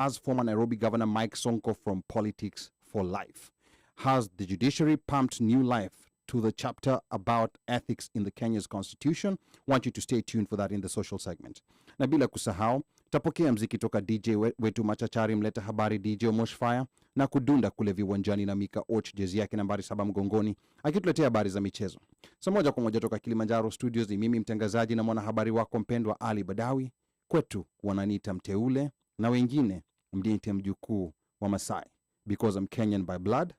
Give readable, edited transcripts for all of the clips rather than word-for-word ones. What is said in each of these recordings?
Has former Nairobi Governor Mike Sonko from politics for life? Has the judiciary pumped new life to the chapter about ethics in the Kenya's constitution? Want you to stay tuned for that in the social segment. Na bila kusahau, tapokea mziki toka DJ wetu machachari mleta habari DJ OmoshFaya na kudunda kule viwanjani na Micah jezi yake nambari 7 mgongoni akituletea habari za michezo. So moja kwa moja toka Kilimanjaro Studios ni mimi mtangazaji na mwanahabari wako mpendwa Ali Badawy. Kwetu wananiita mteule na wengine mniite mjukuu wa Masai, because I'm Kenyan by blood,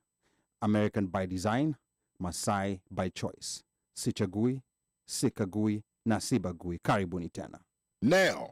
American by design, Masai by choice. Sichagui, sikagui na sibagui. Karibuni tena. Now,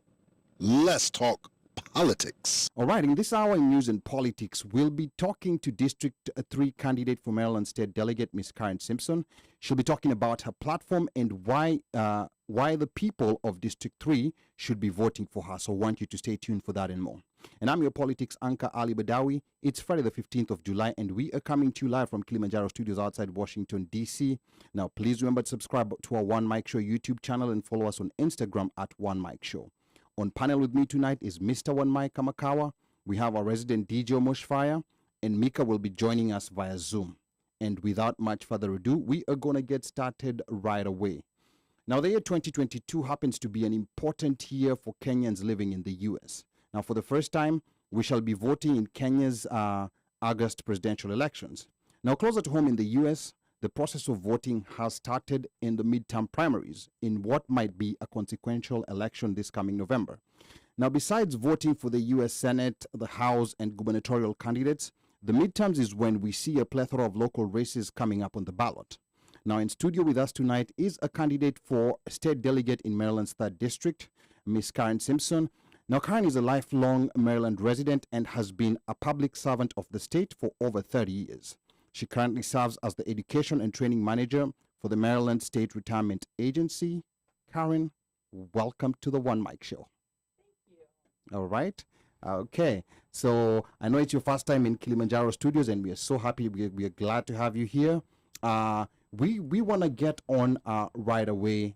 let's talk politics. All right, in this hour in news and politics, we'll be talking to District 3 candidate for Maryland State Delegate, Ms. Karen Simpson. She'll be talking about her platform and why the people of District 3 should be voting for her. So I want you to stay tuned for that and more. And I'm your politics anchor, Ali Badawy. It's Friday the 15th of July, and we are coming to you live from Kilimanjaro Studios outside Washington, D.C. Now, please remember to subscribe to our OneMic Show YouTube channel and follow us on Instagram at OneMic Show. On panel with me tonight is Mr. OneMic. We have our resident DJ OmoshFaya, and Micah will be joining us via Zoom. And without much further ado, we are going to get started right away. Now, the year 2022 happens to be an important year for Kenyans living in the U.S. Now, for the first time, we shall be voting in Kenya's August presidential elections. Now, closer to home in the U.S., the process of voting has started in the midterm primaries in what might be a consequential election this coming November. Now, besides voting for the U.S. Senate, the House, and gubernatorial candidates, the midterms is when we see a plethora of local races coming up on the ballot. Now, in studio with us tonight is a candidate for state delegate in Maryland's 3rd District, Ms. Karen Simpson. Now, Karen is a lifelong Maryland resident and has been a public servant of the state for over 30 years. She currently serves as the Education and Training Manager for the Maryland State Retirement Agency. Karen, welcome to the OneMic Show. Thank you. All right. Okay. So I know it's your first time in Kilimanjaro Studios, and we are so happy. We are glad to have you here. We want to get on right away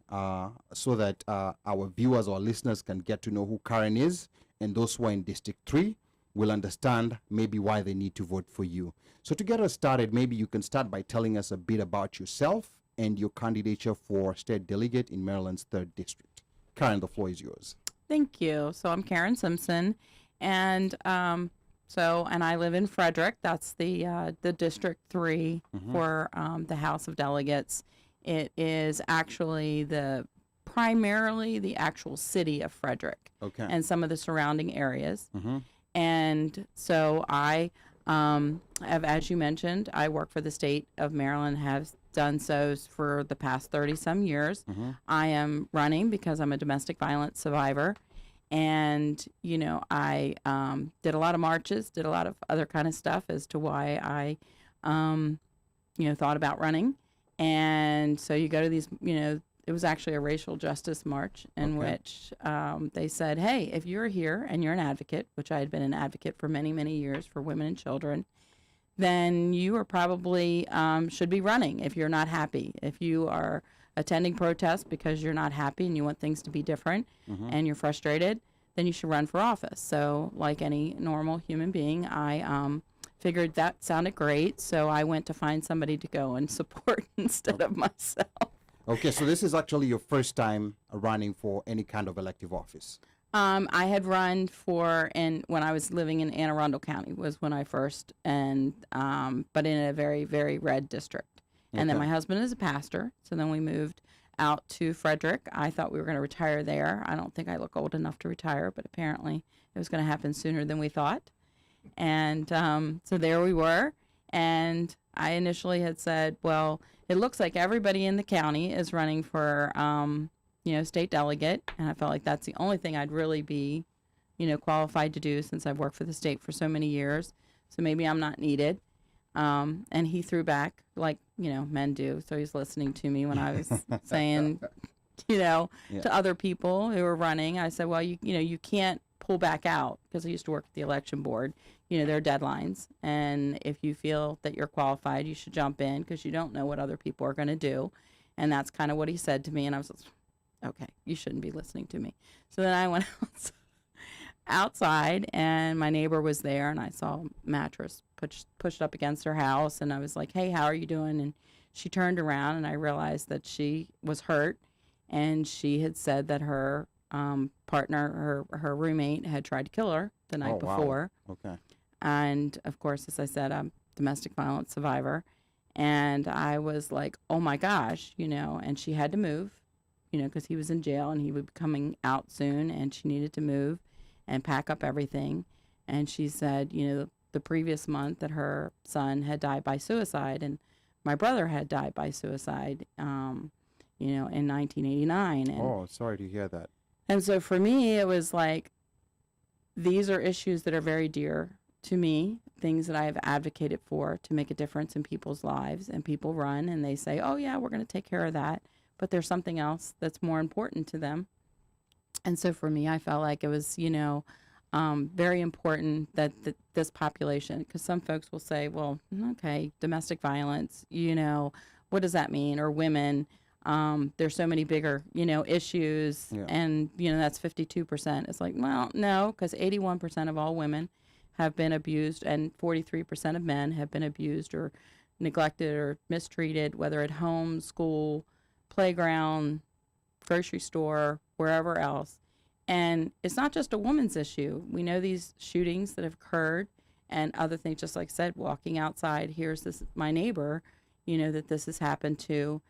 so that our viewers or listeners can get to know who Karen is, and those who are in District 3 will understand maybe why they need to vote for you. So to get us started, maybe you can start by telling us a bit about yourself and your candidature for state delegate in Maryland's 3rd District. Karen, the floor is yours. Thank you. So I'm Karen Simpson, and and I live in Frederick. That's the District 3 for the House of Delegates. It is actually primarily the actual city of Frederick, Okay. and some of the surrounding areas. And so I have, as you mentioned, I work for the state of Maryland, have done so for the past 30-some years. I am running because I'm a domestic violence survivor. And, you know, I did a lot of marches, did a lot of other kind of stuff as to why I, thought about running. And so you go to these, it was actually a racial justice march in which they said, hey, if you're here and you're an advocate, which I had been an advocate for many, many years for women and children, then you are probably should be running if you're not happy. If you are attending protests because you're not happy and you want things to be different and you're frustrated, then you should run for office. So like any normal human being, I figured that sounded great. So I went to find somebody to go and support instead of myself. Okay, so this is actually your first time running for any kind of elective office. I had run when I was living in Anne Arundel County was when I first, but in a very, very red district. And then my husband is a pastor, so then we moved out to Frederick. I thought we were going to retire there. I don't think I look old enough to retire, but apparently it was going to happen sooner than we thought. And so there we were. And I initially had said, well, it looks like everybody in the county is running for, state delegate. And I felt like that's the only thing I'd really be, qualified to do since I've worked for the state for so many years. So maybe I'm not needed. And he threw back like, men do. So he's listening to me when I was saying, to other people who were running. I said, well, you can't pull back out because I used to work at the election board. There are deadlines. And if you feel that you're qualified, you should jump in because you don't know what other people are going to do. And that's kind of what he said to me. And I was like, okay, you shouldn't be listening to me. So then I went out outside, and my neighbor was there, and I saw a mattress pushed up against her house, and I was like, "Hey, how are you doing?" And she turned around, and I realized that she was hurt, and she had said that her partner, her roommate, had tried to kill her the night before. Wow. Okay. And of course, as I said, I'm a domestic violence survivor, and I was like, "Oh my gosh," and she had to move, because he was in jail and he would be coming out soon, and she needed to move and pack up everything. And she said, the previous month that her son had died by suicide, and my brother had died by suicide, in 1989. And, Oh, sorry to hear that. and so for me, it was like, these are issues that are very dear to me, things that I have advocated for to make a difference in people's lives. And people run and they say, "Oh yeah, we're going to take care of that," but there's something else that's more important to them. And so for me, I felt like it was, very important that this population, because some folks will say, "Well, okay, domestic violence, what does that mean?" Or women, there's so many bigger, issues, Yeah. and, that's 52%. It's like, well, no, because 81% of all women have been abused, and 43% of men have been abused or neglected or mistreated, whether at home, school, playground, grocery store, wherever else. And it's not just a woman's issue. We know these shootings that have occurred and other things, just like I said, walking outside, here's this, my neighbor, that this has happened to.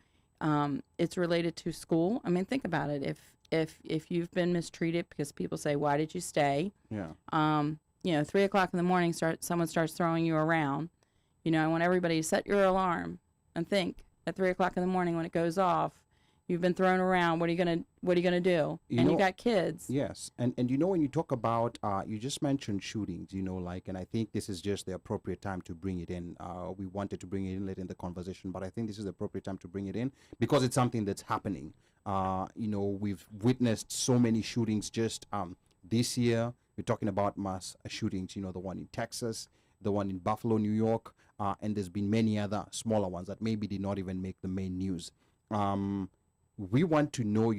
It's related to school. I mean, think about it. If you've been mistreated, because people say, "Why did you stay?" Yeah. 3 o'clock in the morning, someone starts throwing you around. I want everybody to set your alarm and think at 3 o'clock in the morning when it goes off, you've been thrown around. What are you gonna do? You got kids. Yes, and when you talk about, you just mentioned shootings, and I think this is just the appropriate time to bring it in. We wanted to bring it in late in the conversation, but I think this is the appropriate time to bring it in because it's something that's happening. We've witnessed so many shootings just this year. We're talking about mass shootings, the one in Texas, the one in Buffalo, New York, and there's been many other smaller ones that maybe did not even make the main news. We want to know,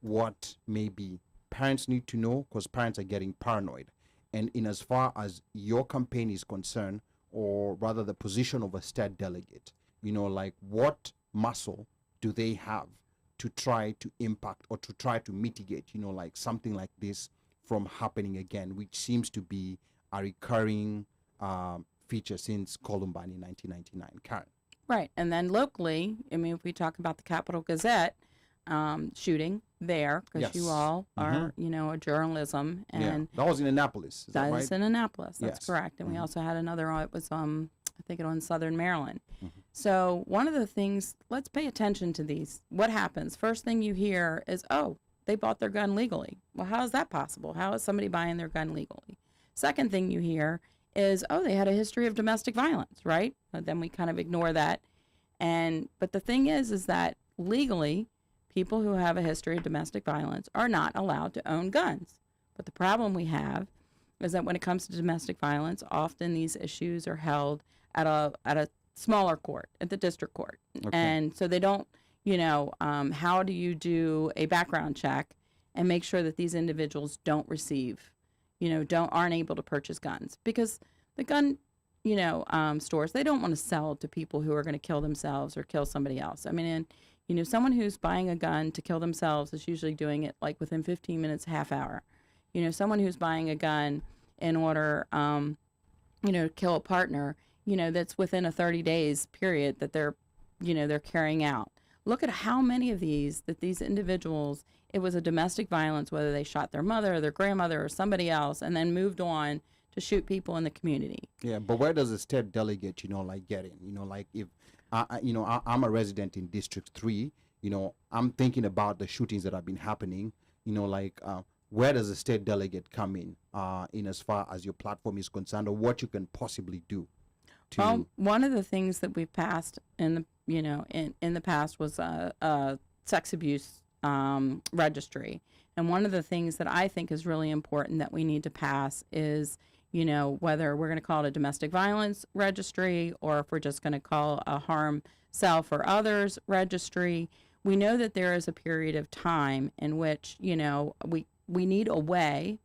what maybe parents need to know, because parents are getting paranoid. And in as far as your campaign is concerned, or rather the position of a state delegate, what muscle do they have to try to impact or to try to mitigate, something like this from happening again, which seems to be a recurring feature since Columbine in 1999. Karen. Right. And then locally, I mean, if we talk about the Capital Gazette shooting there, because you Yes. all are, a journalism, and that was in Annapolis. Is that that right? is in Annapolis. That's Yes. correct. And we also had another, it was, I think it was in Southern Maryland. Mm-hmm. So one of the things, let's pay attention to these. What happens? First thing you hear is, "Oh, they bought their gun legally." Well, how is that possible? How is somebody buying their gun legally? Second thing you hear is, "Oh, they had a history of domestic violence," right? But then we kind of ignore that. But the thing is that legally, people who have a history of domestic violence are not allowed to own guns. But the problem we have is that when it comes to domestic violence, often these issues are held at a smaller court, at the district court. Okay. And so they don't, how do you do a background check and make sure that these individuals don't receive, aren't able to purchase guns? Because the gun, stores, they don't want to sell to people who are going to kill themselves or kill somebody else. I mean, and, someone who's buying a gun to kill themselves is usually doing it like within 15 minutes, half hour. Someone who's buying a gun in order, to kill a partner, that's within a 30 days period that they're carrying out. Look at how many of these individuals, it was a domestic violence, whether they shot their mother or their grandmother or somebody else, and then moved on to shoot people in the community. Yeah, but where does a state delegate, get in? If, I'm a resident in District 3, I'm thinking about the shootings that have been happening, where does a state delegate come in as far as your platform is concerned, or what you can possibly do? Well, one of the things that we've passed in the past was a sex abuse registry. And one of the things that I think is really important that we need to pass is, whether we're going to call it a domestic violence registry or if we're just going to call a harm self or others registry. We know that there is a period of time in which, we need a way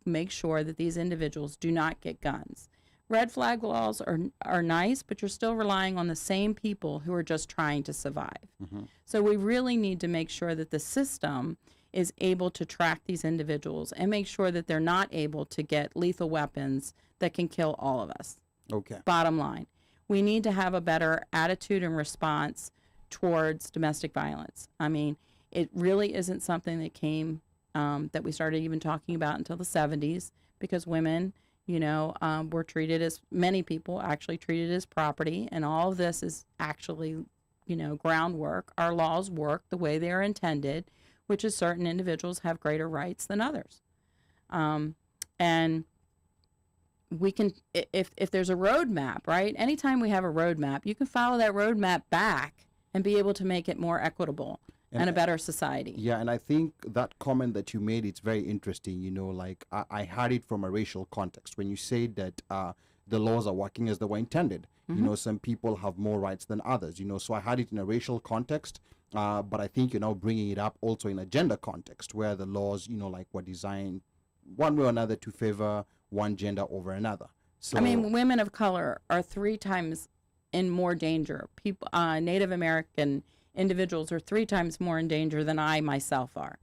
make sure that these individuals do not get guns. Red flag laws are nice, but you're still relying on the same people who are just trying to survive. So we really need to make sure that the system is able to track these individuals and make sure that they're not able to get lethal weapons that can kill all of us. Okay. Bottom line, we need to have a better attitude and response towards domestic violence. I mean, it really isn't something that came, that we started even talking about until the 70s, because women, were treated as, many people actually treated as property, and all of this is actually, groundwork. Our laws work the way they are intended, which is certain individuals have greater rights than others. And we can, if there's a roadmap, right? Anytime we have a roadmap, you can follow that roadmap back and be able to make it more equitable and a better society. Yeah, and I think that comment that you made, it's very interesting. I had it from a racial context when you say that the laws are working as they were intended. Some people have more rights than others. So I had it in a racial context, but I think you're now bringing it up also in a gender context, where the laws, were designed one way or another to favor one gender over another. So I mean, women of color are 3 times in more danger. People, Native American individuals are 3 times more in danger than I myself are.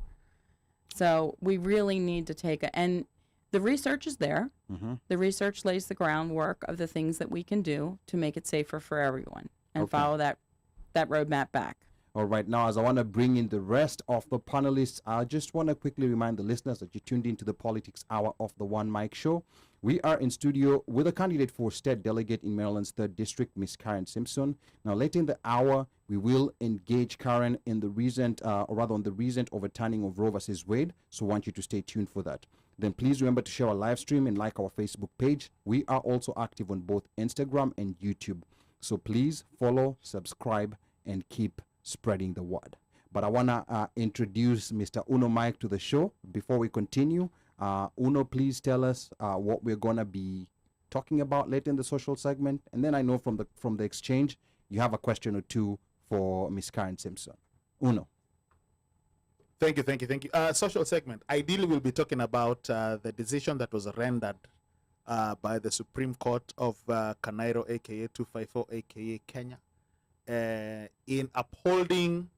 So we really need to and the research is there. The research lays the groundwork of the things that we can do to make it safer for everyone, and follow that roadmap back. All right, now as I want to bring in the rest of the panelists, I just want to quickly remind the listeners that you tuned into the Politics Hour of the OneMic show. We are in studio with a candidate for state delegate in Maryland's 3rd District, Ms. Karen Simpson. Now, later in the hour, we will engage Karen in the recent, on the recent overturning of Roe versus Wade, so I want you to stay tuned for that. Then please remember to share our live stream and like our Facebook page. We are also active on both Instagram and YouTube. So please follow, subscribe, and keep spreading the word. But I want to introduce Mr. OmoshFaya to the show. Before we continue, Uno, please tell us what we're going to be talking about later in the social segment. And then I know from the exchange, you have a question or two for Ms. Karen Simpson. Uno. Thank you. Social segment. Ideally, we'll be talking about the decision that was rendered by the Supreme Court of Kanairo, aka 254, aka Kenya, in upholding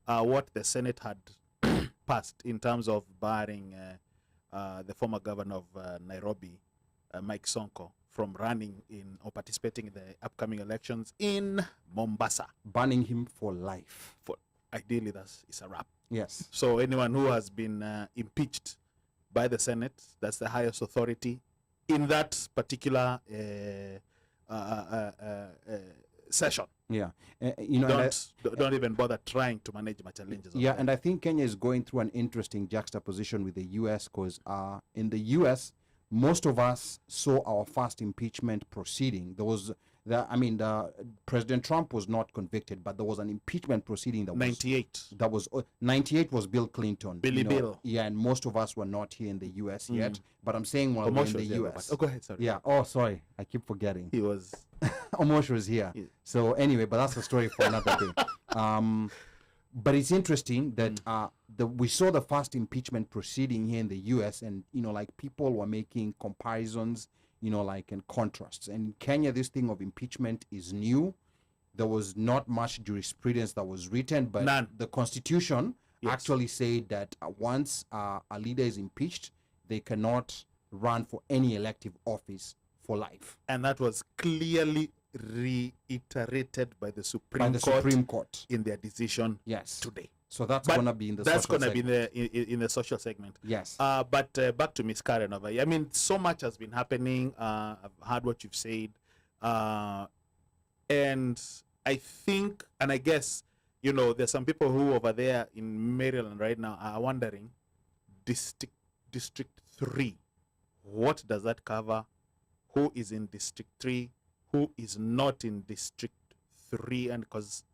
what the Senate had passed in terms of barring the former governor of Nairobi, Mike Sonko, from running in or participating in the upcoming elections in Mombasa. Banning him for life. Ideally, it's a wrap. Yes. So anyone who has been impeached by the Senate, that's the highest authority in that particular session. Yeah. Don't even bother trying to manage my challenges. Yeah, and I think Kenya is going through an interesting juxtaposition with the U.S. because in the U.S., most of us saw our first impeachment proceeding. President Trump was not convicted, but there was an impeachment proceeding that 98. 98 was Bill Clinton. Bill. Yeah, and most of us were not here in the U.S. yet. But I'm saying while we're in the U.S. Oh, go ahead, sorry. Yeah. Oh, sorry. I keep forgetting. He was. Omosh was here. Yeah. So anyway, but that's a story for another day. But it's interesting that we saw the first impeachment proceeding here in the U.S. and, people were making comparisons, and contrasts. And in Kenya, this thing of impeachment is new. There was not much jurisprudence that was written, but None. The Constitution actually said that once a leader is impeached, they cannot run for any elective office for life. And that was clearly reiterated by the Supreme Court in their decision today. So that's going to be in the social segment. That's going to be in the social segment. Yes. But back to Ms. Karen over here. I mean, so much has been happening. I've heard what you've said. And I think, and I guess, there's some people who over there in Maryland right now are wondering, District 3, what does that cover? Who is in District 3? Who is not in District 3? And because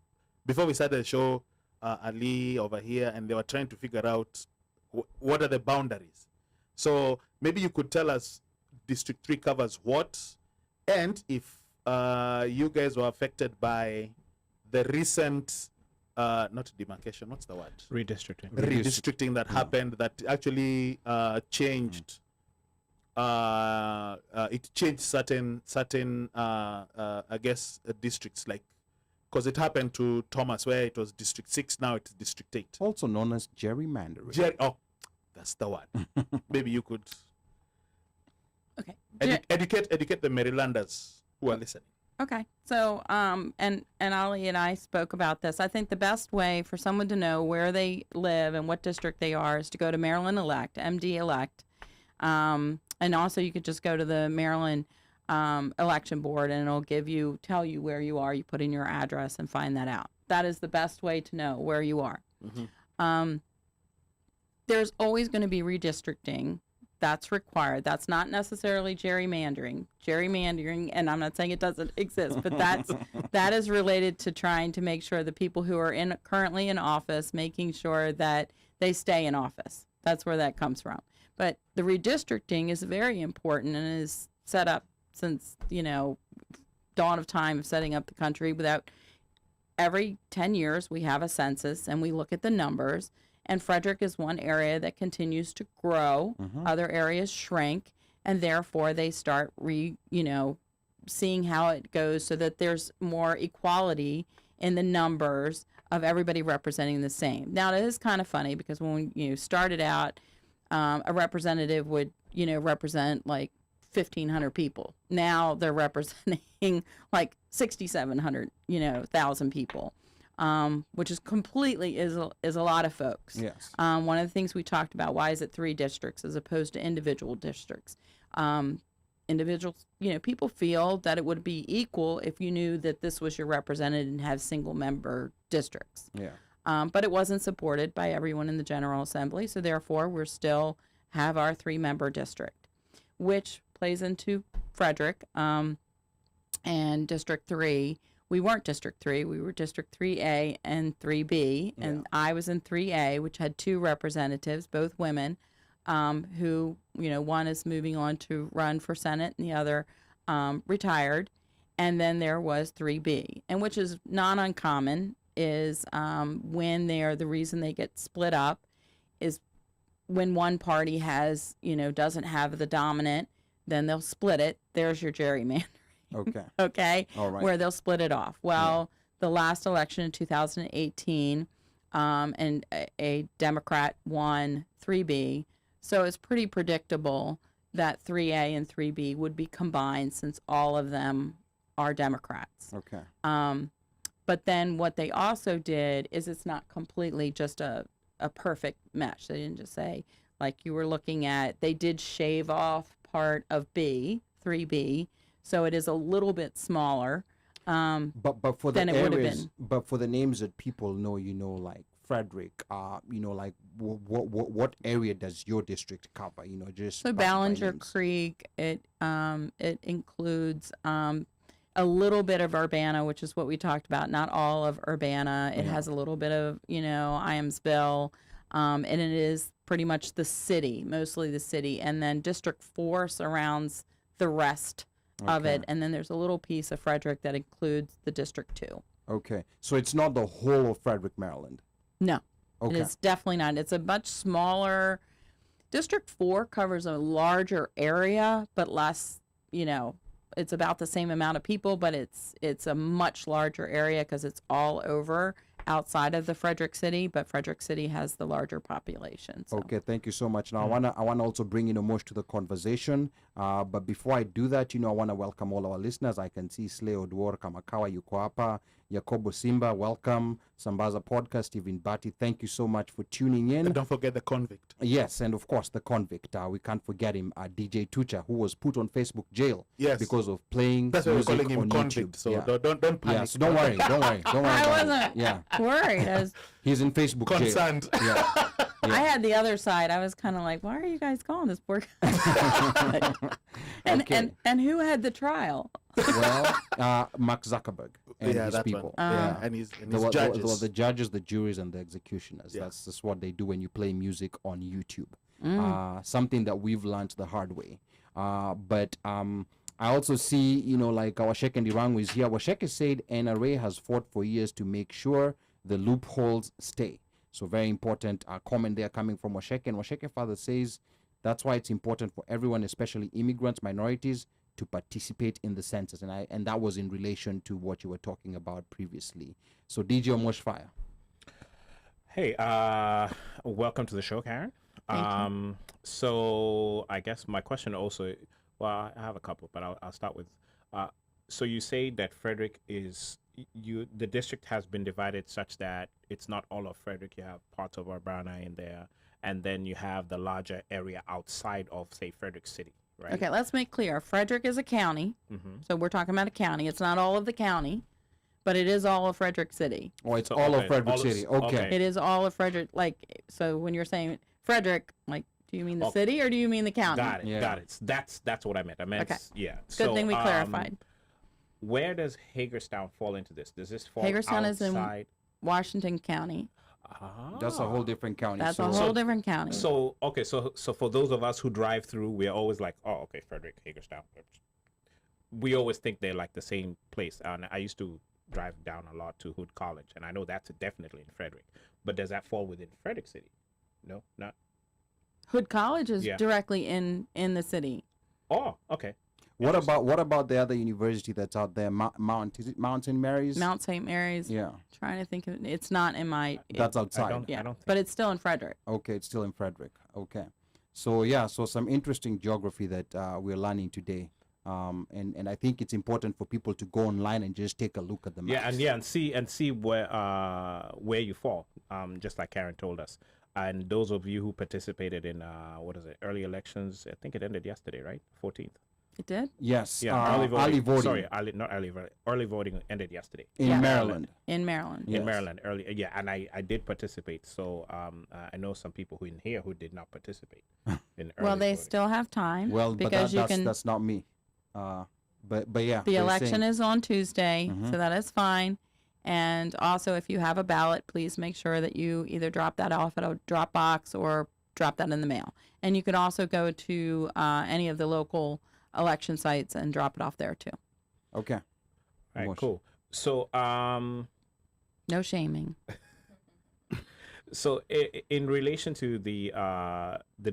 before we started the show, Ali over here, and they were trying to figure out what are the boundaries. So maybe you could tell us District 3 covers what, and if you guys were affected by the recent, not demarcation, what's the word? Redistricting. Redistricting that happened that actually changed it changed certain I guess districts, like, because it happened to Thomas where it was District 6, now it's District 8. Also known as gerrymandering. Oh, that's the one. Maybe you could Okay. educate the Marylanders who are listening. Okay. So, and Ali and I spoke about this. I think the best way for someone to know where they live and what district they are is to go to Maryland Elect, MD Elect. And also you could just go to the Maryland election board and it'll tell you where you are. You put in your address and find that out. That is the best way to know where you are. There's always going to be redistricting. That's required. That's not necessarily gerrymandering. Gerrymandering, and I'm not saying it doesn't exist, but that is related to trying to make sure the people who are currently in office, making sure that they stay in office. That's where that comes from. But the redistricting is very important and is set up since, dawn of time of setting up the country. Without every 10 years, we have a census and we look at the numbers. And Frederick is one area that continues to grow. Other areas shrink, and therefore they start seeing how it goes so that there's more equality in the numbers of everybody representing the same. Now, it is kind of funny because when you started out, a representative would, represent like 1,500 people. Now they're representing like 6,700, 1,000 people. Which is completely is a lot of folks. Yes. One of the things we talked about, why is it 3 districts as opposed to individual districts? Individuals, people feel that it would be equal if you knew that this was your representative and have single member districts. Yeah. But it wasn't supported by everyone in the General Assembly, so therefore we're still have our 3-member district, which plays into Frederick and District 3. We weren't District 3. We were District 3A and 3B. And I was in 3A, which had 2 representatives, both women, who, one is moving on to run for Senate and the other retired. And then there was 3B, and which is not uncommon, is when the reason they get split up is when one party has, doesn't have the dominant, then they'll split it. There's your gerrymander. Okay. Okay. All right. Where they'll split it off. Well, the last election in 2018, and a Democrat won 3B. So it's pretty predictable that 3A and 3B would be combined since all of them are Democrats. Okay. But then what they also did is it's not completely just a perfect mesh. They didn't just say, like you were looking at, they did shave off part of B, 3B. So it is a little bit smaller. But for the than it would have areas, been. but for the names that people know, like Frederick, like what area does your district cover? Just So by Ballinger names. Creek, it includes a little bit of Urbana, which is what we talked about. Not all of Urbana. It has a little bit of Iamsville, and it is pretty much the city, mostly the city, and then District 4 surrounds the rest of it, and then there's a little piece of Frederick that includes the District 2. Okay, so it's not the whole of Frederick, Maryland. No, Okay. it is definitely not. It's a much smaller. District 4 covers a larger area, but less, it's about the same amount of people, but it's a much larger area because it's all over outside of the Frederick City, but Frederick City has the larger population. So. Okay, thank you so much. Now I wanna also bring in Omosh to the conversation. But before I do that, I wanna welcome all our listeners. I can see Slay Odwor Kamakawa yuko hapa, Yakobo Simba, welcome. Sambaza Podcast, Stephen Batty, thank you so much for tuning in. And don't forget the convict. Yes, and of course the convict. We can't forget him, DJ Tucha, who was put on Facebook jail Because of playing that's why we're music calling him on convict. YouTube. So Yeah. don't panic. Yes, don't worry. I about it. wasn't Yeah, worried. he's in Facebook jail. Concerned. Yeah. I had the other side. I was kind of like, why are you guys calling this poor guy? and who had the trial? Well, Mark Zuckerberg and his that people. one. Yeah. And his The judges. the judges, the juries, and the executioners. Yeah. That's just what they do when you play music on YouTube. Mm. Something that we've learned the hard way. But I also see, like Washeke Ndirangu is here. Washeke said NRA has fought for years to make sure the loopholes stay. So very important comment there coming from Washeke. And Washeke father says That's why it's important for everyone, especially immigrants, minorities, to participate in the census. And that was in relation to what you were talking about previously. So DJ OmoshFaya. Hey, welcome to the show, Karen. Thank you. So I guess my question also, well, I have a couple, but I'll start with, so you say that Frederick is, the district has been divided such that it's not all of Frederick. You have parts of Urbana in there, and then you have the larger area outside of, say, Frederick City, right? Okay, let's make clear. Frederick is a county, so we're talking about a county. It's not all of the county, but it is all of Frederick City. Oh, it's So, all of okay, Frederick all of- City. Okay. okay. It is all of Frederick. Like, so when you're saying Frederick, like, do you mean the city or do you mean the county? Got it. Yeah. Got it. That's what I meant. I meant, Okay. yeah. Good thing we clarified. Where does Hagerstown fall into this? Does this fall Hagerstown is in outside? Washington County. That's a whole different county. That's so a whole different county. So okay, so for those of us who drive through, we're always like, oh, okay, Frederick, Hagerstown. We always think they're like the same place. And I used to drive down a lot to Hood College, and I know that's definitely in Frederick. But does that fall within Frederick City? No, not. Hood College is Yeah. directly in the city. Oh, okay. What about the other university that's out there? Is it Mount St. Mary's? Mount St. Mary's. Yeah, Trying to think of it. It's not in my. that's I outside. don't. yeah, I don't think but it's still in Frederick. Okay, it's still in Frederick. Okay, so yeah, so some interesting geography that we're learning today, and I think it's important for people to go online and just take a look at the maps. and see where you fall. Just like Karen told us. And those of you who participated in early elections, I think it ended yesterday, right? 14th. It did Yes, Yeah, early voting. Sorry, not early voting. Early voting ended yesterday. in Yeah. Maryland. in Maryland. Yes. In Maryland, early, yeah, and I did participate. So I know some people who in here who did not participate in early Well, they voting. still have time. Well, but because you that's can. that's not me. But yeah, The they're election saying- is on Tuesday, Mhm. so that is fine. And also, if you have a ballot, please make sure that you either drop that off at a drop box or drop that in the mail. And you can also go to any of the local election sites and drop it off there too. Okay. All right, Mosh. cool. So No shaming. So in relation to the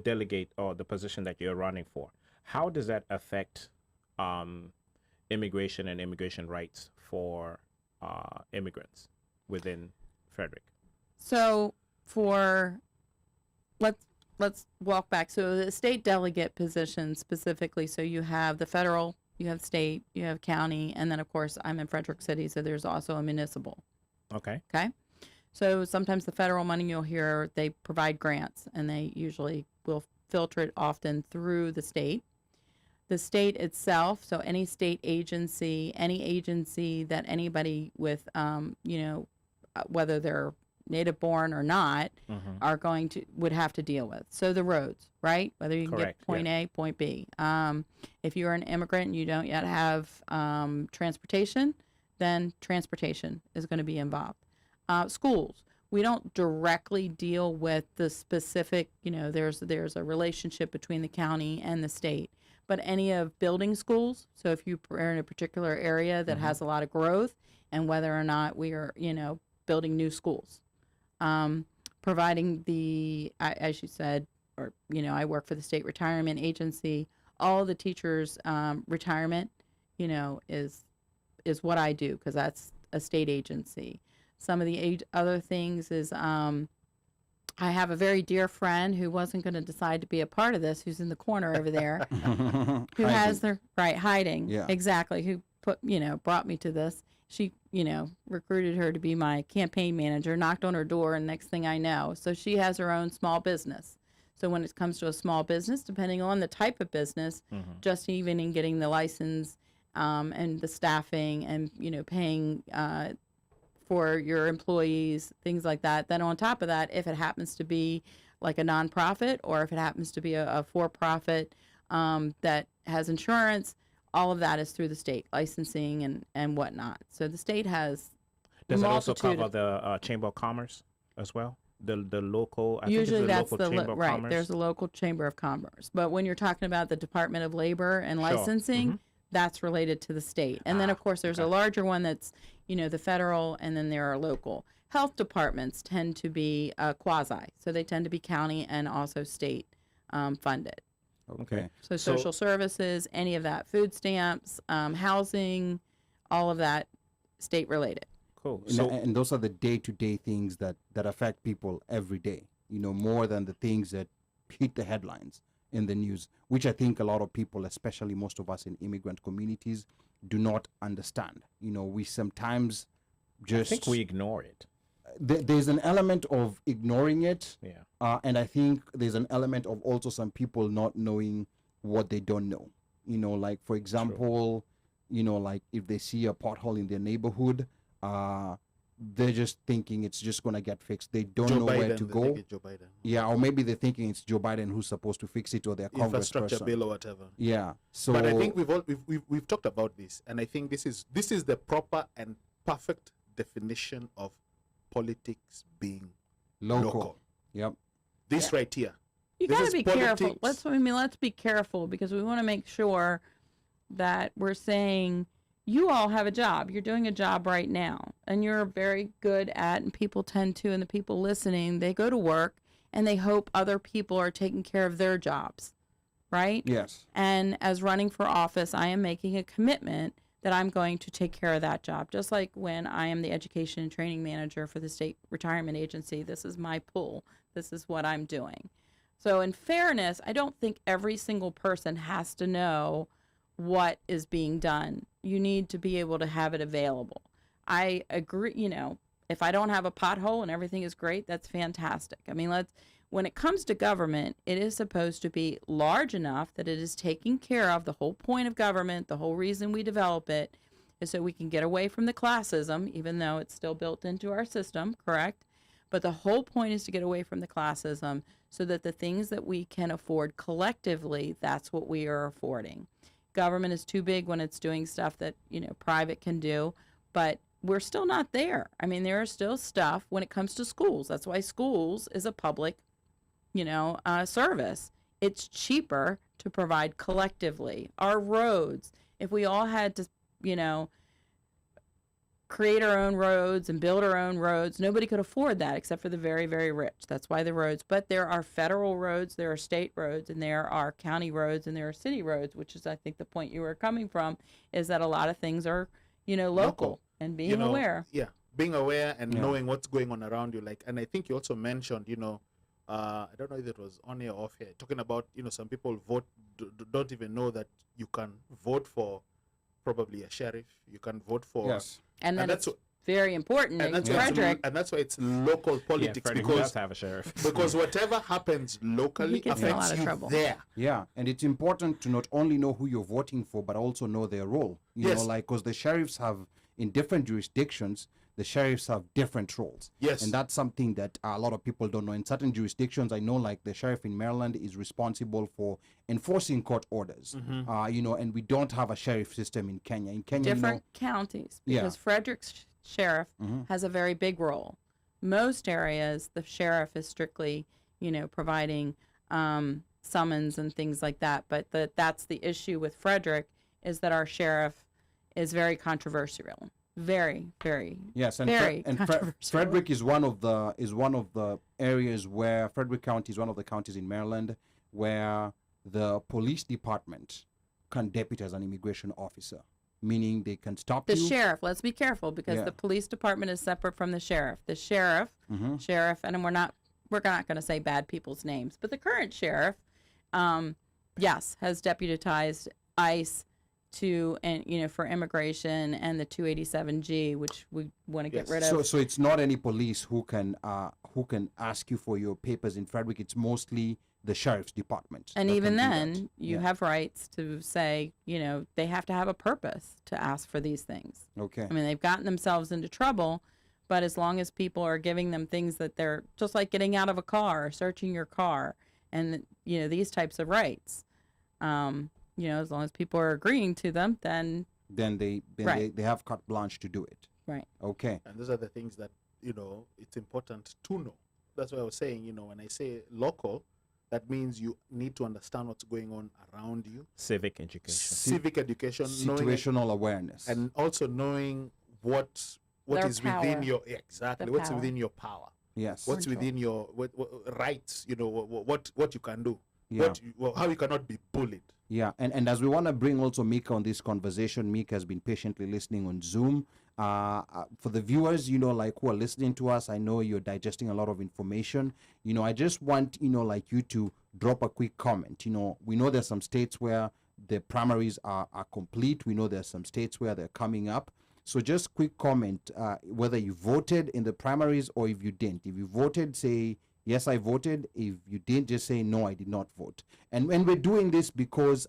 delegate or the position that you're running for, how does that affect immigration and immigration rights for immigrants within Frederick? So for let's walk back. So the state delegate position specifically. So you have the federal, you have state, you have county, and then of course I'm in Frederick City, so there's also a municipal. Okay. Okay. So sometimes the federal money you'll hear, they provide grants and they usually will filter it often through the state. The state itself, so any state agency, any agency that anybody with, whether they're native born or not, are would have to deal with. So the roads, right? Whether you can Correct, get point A, point B. If you're an immigrant and you don't yet have transportation, then transportation is going to be involved. Schools, we don't directly deal with the specific, there's a relationship between the county and the state, but any of building schools, so if you are in a particular area that has a lot of growth and whether or not we are, building new schools, providing as you said, or, I work for the state retirement agency, all the teachers' retirement, is what I do because that's a state agency. Some of the other things is I have a very dear friend who wasn't going to decide to be a part of this, who's in the corner over there, who has their hiding. Yeah. Exactly. Who brought me to this. She, recruited her to be my campaign manager, knocked on her door, and next thing I know. So she has her own small business. So when it comes to a small business, depending on the type of business, just even in getting the license and the staffing and, paying for your employees, things like that. Then on top of that, if it happens to be like a nonprofit or if it happens to be a for-profit that has insurance, all of that is through the state, licensing and whatnot. So the state has Does it also multitude cover of- the Chamber of Commerce as well? The local, I Usually think it's that's the local Chamber of right. Commerce. There's a local chamber of commerce, but when you're talking about the Department of Labor and Sure. licensing, that's related to the state. And then of course there's a larger one that's the federal, and then there are local. Health departments tend to be quasi, so they tend to be county and also state funded. Okay. So social services, any of that, food stamps, housing, all of that state related. Cool. And, So and those are the day-to-day things that affect people every day, more than the things that hit the headlines in the news, which I think a lot of people, especially most of us in immigrant communities, do not understand. We sometimes I just think we ignore it. there's an element of ignoring it, Yeah. and I think there's an element of also some people not knowing what they don't know. Like for example, like if they see a pothole in their neighborhood, they're just thinking it's just gonna get fixed. They don't Joe know Biden, where to they think go. it's Joe Biden. Yeah, or maybe they're thinking it's Joe Biden who's supposed to fix it, or their Infrastructure congressperson. bill or whatever. Yeah. So But I think we've talked about this, and I think this is the proper and perfect definition of politics being local. Yep. This right here. You This got to is be careful. politics. Let's be careful because we want to make sure that we're saying you all have a job. You're doing a job right now, and you're very good at, and people tend to, and the people listening, they go to work and they hope other people are taking care of their jobs, right? Yes. And as running for office, I am making a commitment that I'm going to take care of that job. Just like when I am the education and training manager for the state retirement agency, this is my pool. This is what I'm doing. So in fairness, I don't think every single person has to know what is being done. You need to be able to have it available. I agree, if I don't have a pothole and everything is great, that's fantastic. I mean, when it comes to government, it is supposed to be large enough that it is taking care of. The whole point of government, the whole reason we develop it, is so we can get away from the classism, even though it's still built into our system, correct? But the whole point is to get away from the classism so that the things that we can afford collectively, that's what we are affording. Government is too big when it's doing stuff that, private can do, but we're still not there. I mean, there is still stuff when it comes to schools. That's why schools is a public, service. It's cheaper to provide collectively. Our roads, if we all had to, create our own roads and build our own roads, nobody could afford that except for the very, very rich. That's why the roads, but there are federal roads, there are state roads, and there are county roads, and there are city roads, which is, I think, the point you were coming from, is that a lot of things are, local and being aware. Yeah, being aware and Yeah. knowing what's going on around you. And I think you also mentioned, I don't know if it was on here or off here, talking about, some people don't even know that you can vote for probably a sheriff. You can vote for. Yes. And then that's it's very important in Frederick. and that's why it's local politics, Freddie because does have a sheriff. because whatever happens locally He gets in a lot affects of you trouble. there. Yeah, and it's important to not only know who you're voting for, but also know their role. Yes. Because the sheriffs have, in different jurisdictions, the sheriffs have different roles. Yes. And that's something that a lot of people don't know. In certain jurisdictions, I know, like the sheriff in Maryland is responsible for enforcing court orders. And we don't have a sheriff system in Kenya. In Kenya, Different counties, Yeah. because Frederick's sheriff Mhm. has a very big role. Most areas, the sheriff is strictly, providing summons and things like that. But that's the issue with Frederick, is that our sheriff is very controversial. Very, very. Yes, and, Very and controversial. Frederick is one of the areas where Frederick County is one of the counties in Maryland where the police department can deputize an immigration officer, meaning they can stop The you. sheriff, let's be careful, because Yeah. the police department is separate from the sheriff. The sheriff, and we're not going to say bad people's names, but the current sheriff, yes, has deputized ICE to, and for immigration and the 287G, which we want to get Yes. rid of. So it's not any police who can ask you for your papers in Frederick. It's mostly the sheriff's department. And that even can do then, that. you Yeah. have rights to say, they have to have a purpose to ask for these things. Okay. I mean, they've gotten themselves into trouble, but as long as people are giving them things that they're just like getting out of a car or searching your car and, these types of rights, as long as people are agreeing to them, then Then Right. they have carte blanche to do it. right. Okay. And those are the things that, it's important to know. That's why I was saying, when I say local, that means you need to understand what's going on around you. Civic education. Civic education, knowing Situational awareness. and also knowing what Their is within power. your exactly The what's power. within your power, Yes. what's Control. within your what rights, what you can do. Yeah. how you cannot be bullied. Yeah, and as we want to bring also Micah on this conversation, Micah has been patiently listening on Zoom. For the viewers, like who are listening to us, I know you're digesting a lot of information. I just want, like you to drop a quick comment. We know there's some states where the primaries are complete. We know there's some states where they're coming up. So just quick comment, whether you voted in the primaries or if you didn't. If you voted, say, yes, I voted. If you didn't, just say, no, I did not vote. And when we're doing this because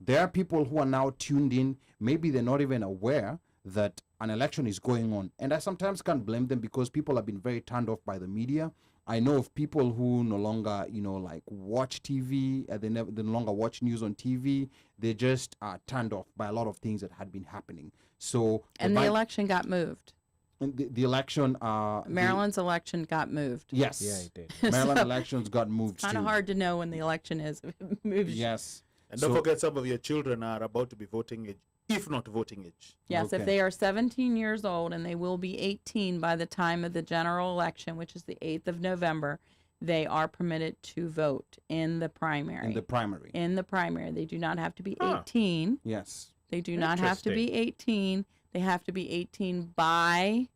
there are people who are now tuned in. Maybe they're not even aware that an election is going on. And I sometimes can't blame them because people have been very turned off by the media. I know of people who no longer, like watch TV. They no longer watch news on TV. They just are turned off by a lot of things that had been happening. So and the election got moved. And the election, Maryland's election got moved. Yes, Yeah, it did. Maryland elections got moved. Kind of too. hard to know when the election is. If it moves. Yes, And don't forget, some of your children are about to be voting age, if not voting age. Yes, Okay. if they are 17 years old and they will be 18 by the time of the general election, which is the 8th of November, they are permitted to vote in the primary. in the primary. In the primary. They do not have to be Huh. 18. Yes. They do not have to be 18. They have to be 18 by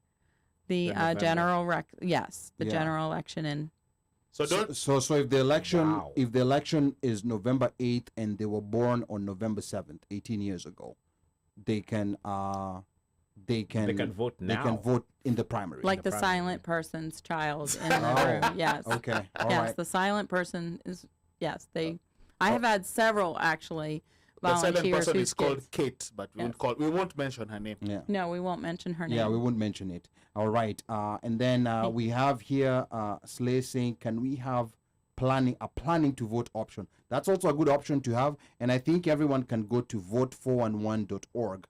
the November. the Yeah. general election in. So don't. So if the election Wow. is November 8th and they were born on November 7th, 18 years ago, they can They can vote They now. can vote in the primary. Like the primary. silent person's child in the Oh, room. Yes. Okay. All yes, right. the silent person is. Yes, they. I have had several actually The silent volunteers person whose is called kids- Kate, but Yes. we won't mention her name. Yeah. No, we won't mention her name. Yeah, we won't mention it. All right. And then we have here Slay saying, can we have planning to vote option? That's also a good option to have. And I think everyone can go to vote411.org,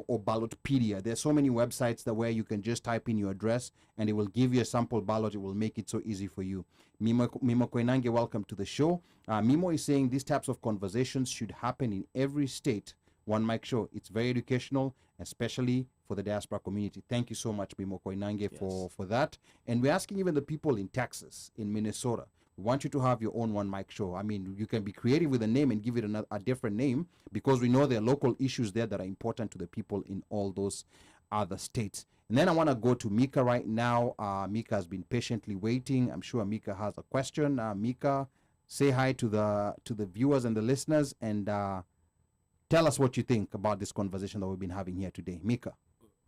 or Ballotpedia. There's so many websites where you can just type in your address and it will give you a sample ballot. It will make it so easy for you. Mimo Koinange, welcome to the show. Mimo is saying these types of conversations should happen in every state. OneMic show. It's very educational, especially for the diaspora community. Thank you so much, Mimo Koinange, for that. And we're asking even the people in Texas, in Minnesota, we want you to have your own OneMic show. I mean, you can be creative with a name and give it a different name because we know there are local issues there that are important to the people in all those other states. And then I want to go to Micah right now. Micah has been patiently waiting. I'm sure Micah has a question. Micah, say hi to the viewers and the listeners and tell us what you think about this conversation that we've been having here today. Micah.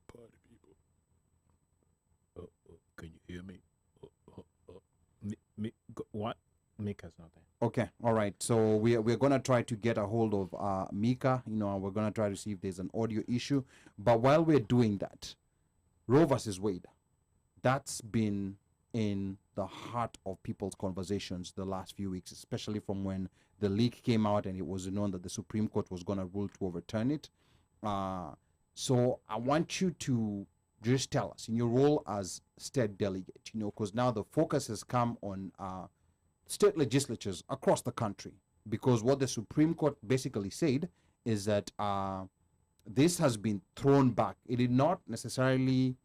Party people. Can you hear me? What? Mika's not there. Okay, all right. So we're gonna try to get a hold of Micah. We're gonna try to see if there's an audio issue. But while we're doing that, Roe versus Wade, that's been in the heart of people's conversations the last few weeks, especially from when the leak came out and it was known that the Supreme Court was gonna rule to overturn it. So I want you to just tell us in your role as state delegate, because now the focus has come on state legislatures across the country, because what the Supreme Court basically said is that this has been thrown back. It did not necessarily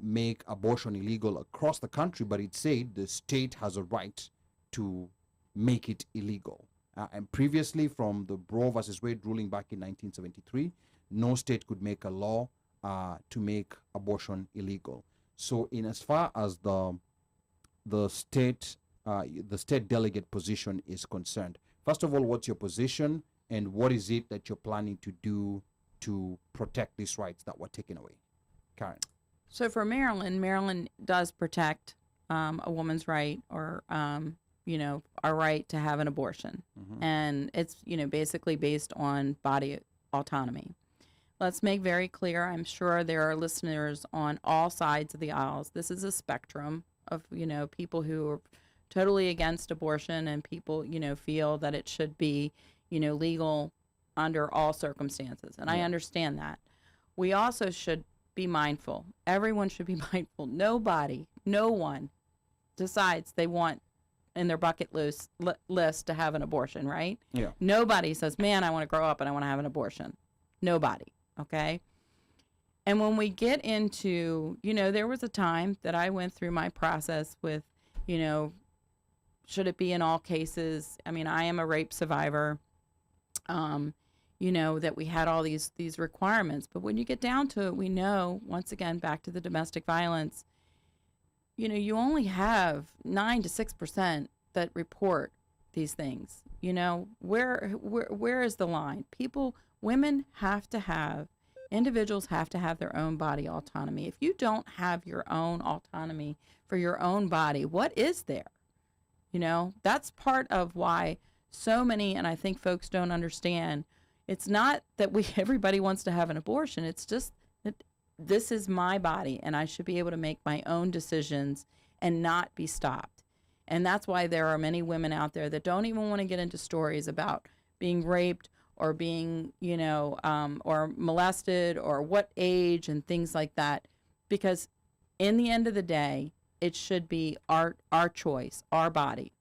make abortion illegal across the country, but it said the state has a right to make it illegal. And previously, from the Roe versus Wade ruling back in 1973, no state could make a law to make abortion illegal. So, in as far as the state delegate position is concerned, first of all, what's your position, and what is it that you're planning to do to protect these rights that were taken away? Karen. So for Maryland does protect a woman's right or our right to have an abortion, and it's basically based on body autonomy. Let's make very clear, I'm sure there are listeners on all sides of the aisles. This is a spectrum of, people who are totally against abortion and people, feel that it should be, legal under all circumstances. And I understand that. We also should be mindful. Everyone should be mindful. No one decides they want in their bucket list to have an abortion, right? Yeah. Nobody says, man, I want to grow up and I want to have an abortion. Nobody. Okay. And when we get into, there was a time that I went through my process with, should it be in all cases? I mean, I am a rape survivor. You know, that we had all these requirements, but when you get down to it, we know, once again, back to the domestic violence, you know, you only have 9 to 6% that report these things. You know, where is the line? Women have to have, individuals have to have their own body autonomy. If you don't have your own autonomy for your own body, what is there? You know, that's part of why so many, and I think folks don't understand, it's not that everybody wants to have an abortion. It's just that this is my body and I should be able to make my own decisions and not be stopped. And that's why there are many women out there that don't even want to get into stories about being raped or being, you know, or molested or what age and things like that. Because in the end of the day, it should be our choice, our body.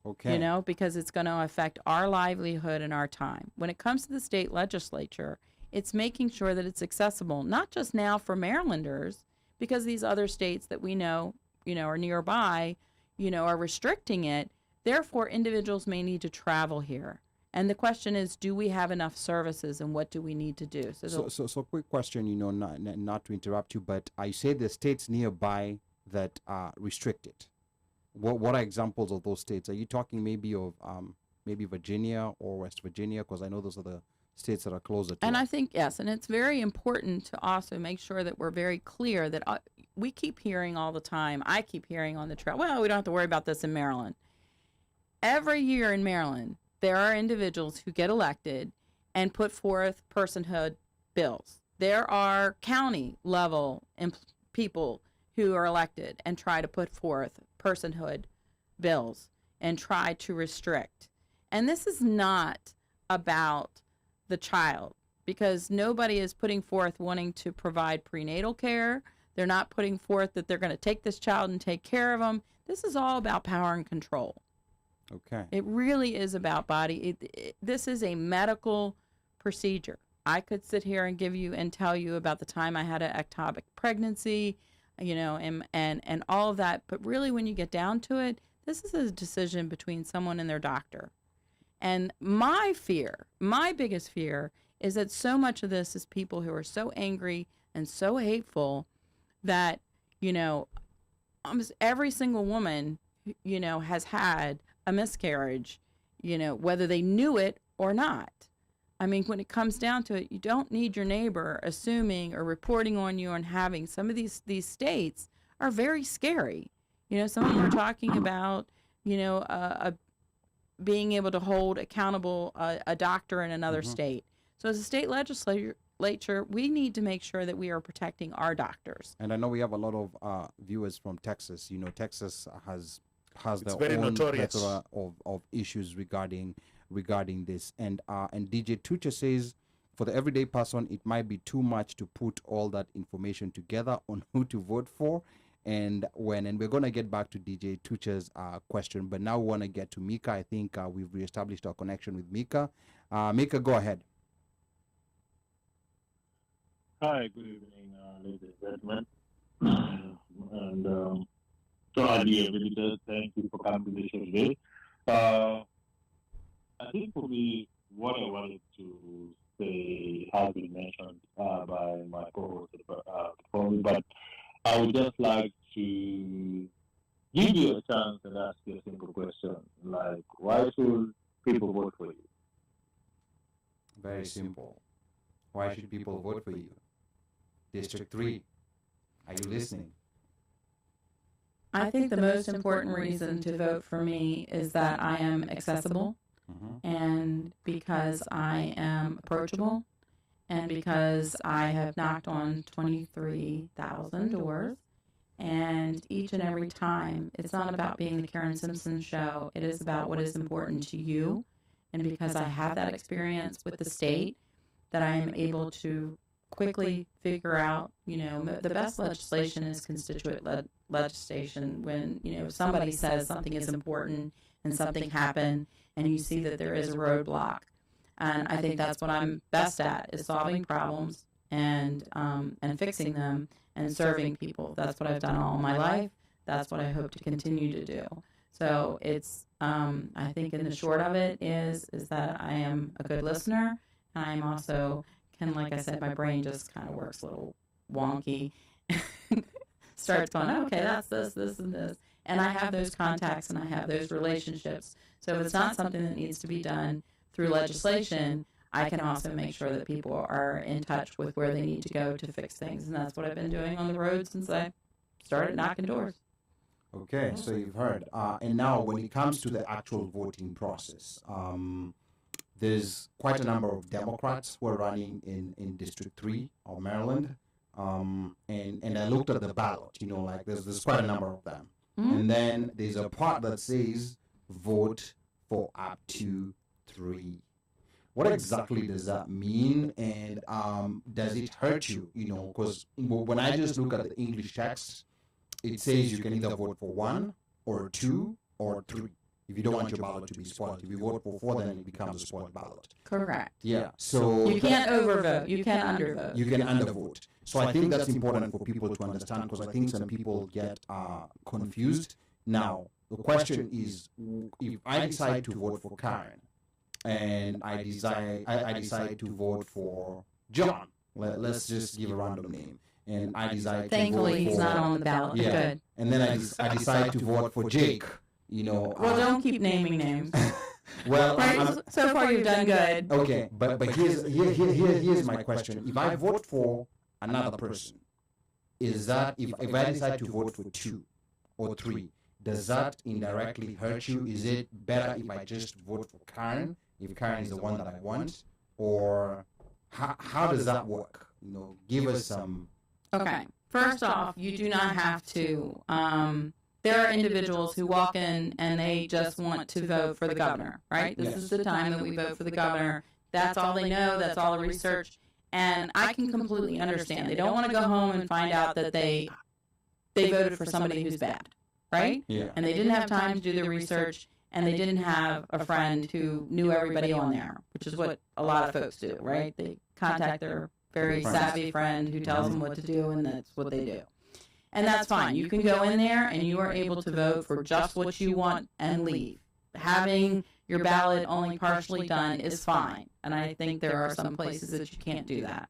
Okay. You know, because it's going to affect our livelihood and our time. When it comes to the state legislature, it's making sure that it's accessible, not just now for Marylanders, because these other states that we know, you know, are nearby, you know, are restricting it. Therefore, individuals may need to travel here. And the question is, do we have enough services and what do we need to do? So quick question, you know, not to interrupt you, but I say the states nearby that are restricted. What are examples of those states? Are you talking maybe of maybe Virginia or West Virginia? Because I know those are the states that are closer to And us. I think, yes, and it's very important to also make sure that we're very clear that we keep hearing all the time, I keep hearing on the trail, well, we don't have to worry about this in Maryland. Every year in Maryland, there are individuals who get elected and put forth personhood bills. There are county level people who are elected and try to put forth personhood bills and try to restrict. And this is not about the child, because nobody is putting forth wanting to provide prenatal care. They're not putting forth that they're going to take this child and take care of them. This is all about power and control. Okay. It really is about body. This is a medical procedure. I could sit here and give you and tell you about the time I had an ectopic pregnancy, you know, and all of that. But really, when you get down to it, this is a decision between someone and their doctor. And my fear, my biggest fear, is that so much of this is people who are so angry and so hateful that, you know, almost every single woman, you know, has had a miscarriage, you know, whether they knew it or not. I mean, when it comes down to it, you don't need your neighbor assuming or reporting on you and having. Some of these states are very scary. You know, some of them are talking about, you know, being able to hold accountable a doctor in another state. So as a state legislature, we need to make sure that we are protecting our doctors. And I know we have a lot of viewers from Texas. You know, Texas has It's their very own notorious. plethora of issues regarding this. And DJ Tucha says, for the everyday person, it might be too much to put all that information together on who to vote for and when. And we're going to get back to DJ Tucha's question, but now we want to get to Micah. I think we've reestablished our connection with Micah. Micah, go ahead. Hi, good evening, ladies and gentlemen. And to our dear visitors, thank you for coming to the show today. I think for me, what I wanted to say has been mentioned by my co-host before me, but I would just like to give you a chance and ask you a simple question, like, why should people vote for you? Very simple. Why should people vote for you? District 3. Are you listening? I think the most important reason to vote for me is that I am accessible, and because I am approachable, and because I have knocked on 23,000 doors, and each and every time, it's not about being the Karen Simpson show. It is about what is important to you, and because I have that experience with the state, that I am able to quickly figure out, you know, the best legislation is constituent legislation. When, you know, somebody says something is important and something happened and you see that there is a roadblock. And I think that's what I'm best at, is solving problems and fixing them and serving people. That's what I've done all my life. That's what I hope to continue to do. So it's, I think in the short of it is that I am a good listener. And I'm also, like I said, my brain just kind of works a little wonky. Starts going, okay, that's this, and this. And I have those contacts and I have those relationships. So if it's not something that needs to be done through legislation, I can also make sure that people are in touch with where they need to go to fix things. And that's what I've been doing on the road since I started knocking doors. Okay, so you've heard. And now when it comes to the actual voting process, there's quite a number of Democrats who are running in District 3 of Maryland. And I looked at the ballot, like there's quite a number of them. Mm-hmm. And then there's a part that says vote for up to 3. What exactly does that mean? And does it hurt you? Because when I just look at the English text, it says you can either vote for 1 or 2 or 3. If you don't want your ballot to be spoiled, if you vote for 4, then it becomes a spoiled ballot. Correct. Yeah. So you can't overvote. You can't undervote. You can undervote. So I think that's important for people to understand, because I think some people get confused. Now, the question is, if I decide to vote for Karen and I decide to vote for John, let's just give a random name, and I decide Thankfully, to vote he's not on the ballot. Yeah. Good. And then I decide to vote for Jake. Well, don't keep naming names. Well, right, so far you've done good. Okay, but here's my question. If I vote for another person, is that if I decide to vote for 2 or 3, does that indirectly hurt you? Is it better if I just vote for Karen, if Karen is the one that I want, or how does that work? Give us some. Okay, first off, you do not have to. There are individuals who walk in and they just want to vote for the governor, right? This is the time that we vote for the governor. That's all they know. That's all the research. And I can completely understand. They don't want to go home and find out that they voted for somebody who's bad, right? Yeah. And they didn't have time to do the research, and they didn't have a friend who knew everybody on there, which is what a lot of folks do, right? They contact their very savvy friend who tells them what to do, and that's what they do. And that's fine. You can go in there and you are able to vote for just what you want and leave. Having your ballot only partially done is fine. And I think there are some places that you can't do that.